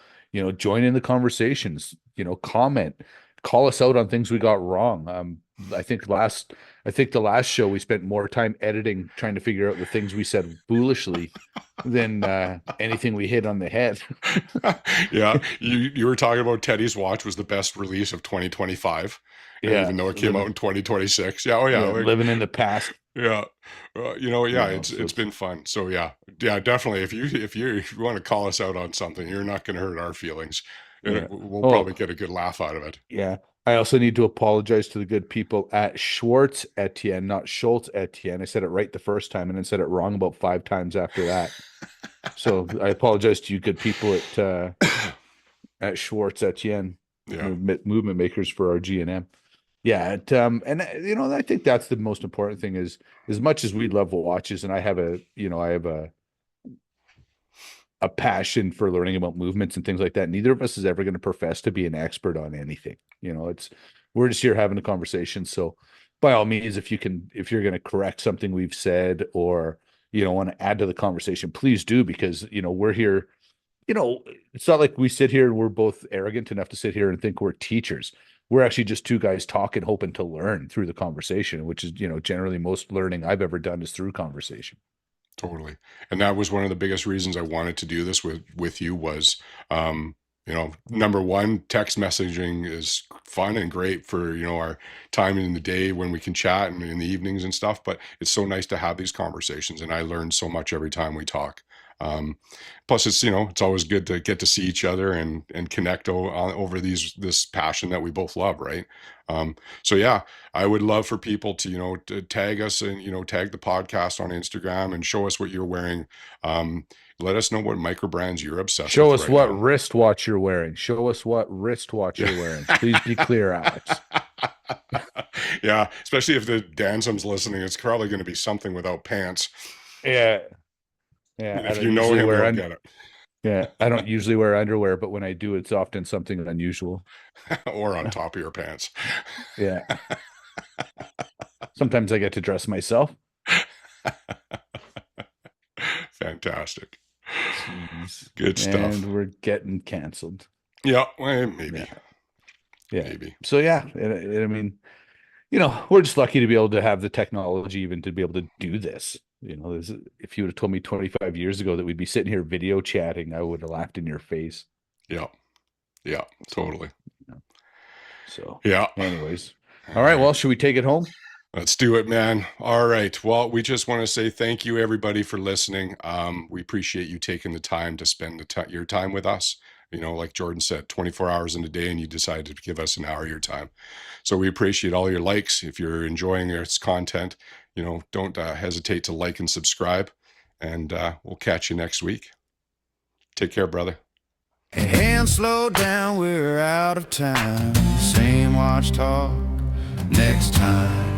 join in the conversations, comment, call us out on things we got wrong. I think the last show we spent more time editing, trying to figure out the things we said foolishly than anything we hit on the head. Yeah, you were talking about Teddy's watch was the best release of 2025. Yeah, even though it came out in 2026. Yeah, oh yeah, living in the past. Yeah, it's been fun. So yeah, definitely. If you want to call us out on something, you're not going to hurt our feelings. Yeah. We'll probably get a good laugh out of it. Yeah. I also need to apologize to the good people at Schwartz Etienne, not Schultz Etienne. I said it right the first time and then said it wrong about 5 times after that. So I apologize to you good people at Schwartz Etienne, movement makers for our G&M. Yeah. And I think that's the most important thing is, as much as we love watches and I have a passion for learning about movements and things like that, neither of us is ever going to profess to be an expert on anything. We're just here having a conversation. So by all means, if you're going to correct something we've said or, want to add to the conversation, please do, because, we're here, it's not like we sit here and we're both arrogant enough to sit here and think we're teachers. We're actually just two guys talking, hoping to learn through the conversation, which is, generally most learning I've ever done is through conversation. Totally. And that was one of the biggest reasons I wanted to do this with you was, number one, text messaging is fun and great for, our time in the day when we can chat and in the evenings and stuff, but it's so nice to have these conversations. And I learn so much every time we talk. Plus it's, it's always good to get to see each other and connect over this passion that we both love. Right. So yeah, I would love for people to, to tag us and, tag the podcast on Instagram and show us what you're wearing. Let us know what microbrands you're obsessed with. Show us what wristwatch you're wearing. Show us what wristwatch you're wearing. Please be clear, Alex. Yeah. Especially if the Dansom's listening, it's probably going to be something without pants. Yeah. Yeah, if you know him, you'll get it. Yeah, I don't usually wear underwear, but when I do, it's often something unusual. Or on top of your pants. Yeah. Sometimes I get to dress myself. Fantastic. Jeez. Good stuff. And we're getting canceled. Yeah, well, maybe. Yeah. Maybe. So yeah, I mean, we're just lucky to be able to have the technology even to be able to do this. If you would have told me 25 years ago that we'd be sitting here video chatting, I would have laughed in your face. Yeah. Yeah, totally. So, yeah. Anyways. All right. Well, should we take it home? Let's do it, man. All right. Well, we just want to say thank you, everybody, for listening. We appreciate you taking the time to spend your time with us. Like Jordan said, 24 hours in a day, and you decided to give us an hour of your time. So we appreciate all your likes. If you're enjoying this content, don't hesitate to like and subscribe, and we'll catch you next week. Take care, brother. And slow down, we're out of time. Same watch talk next time.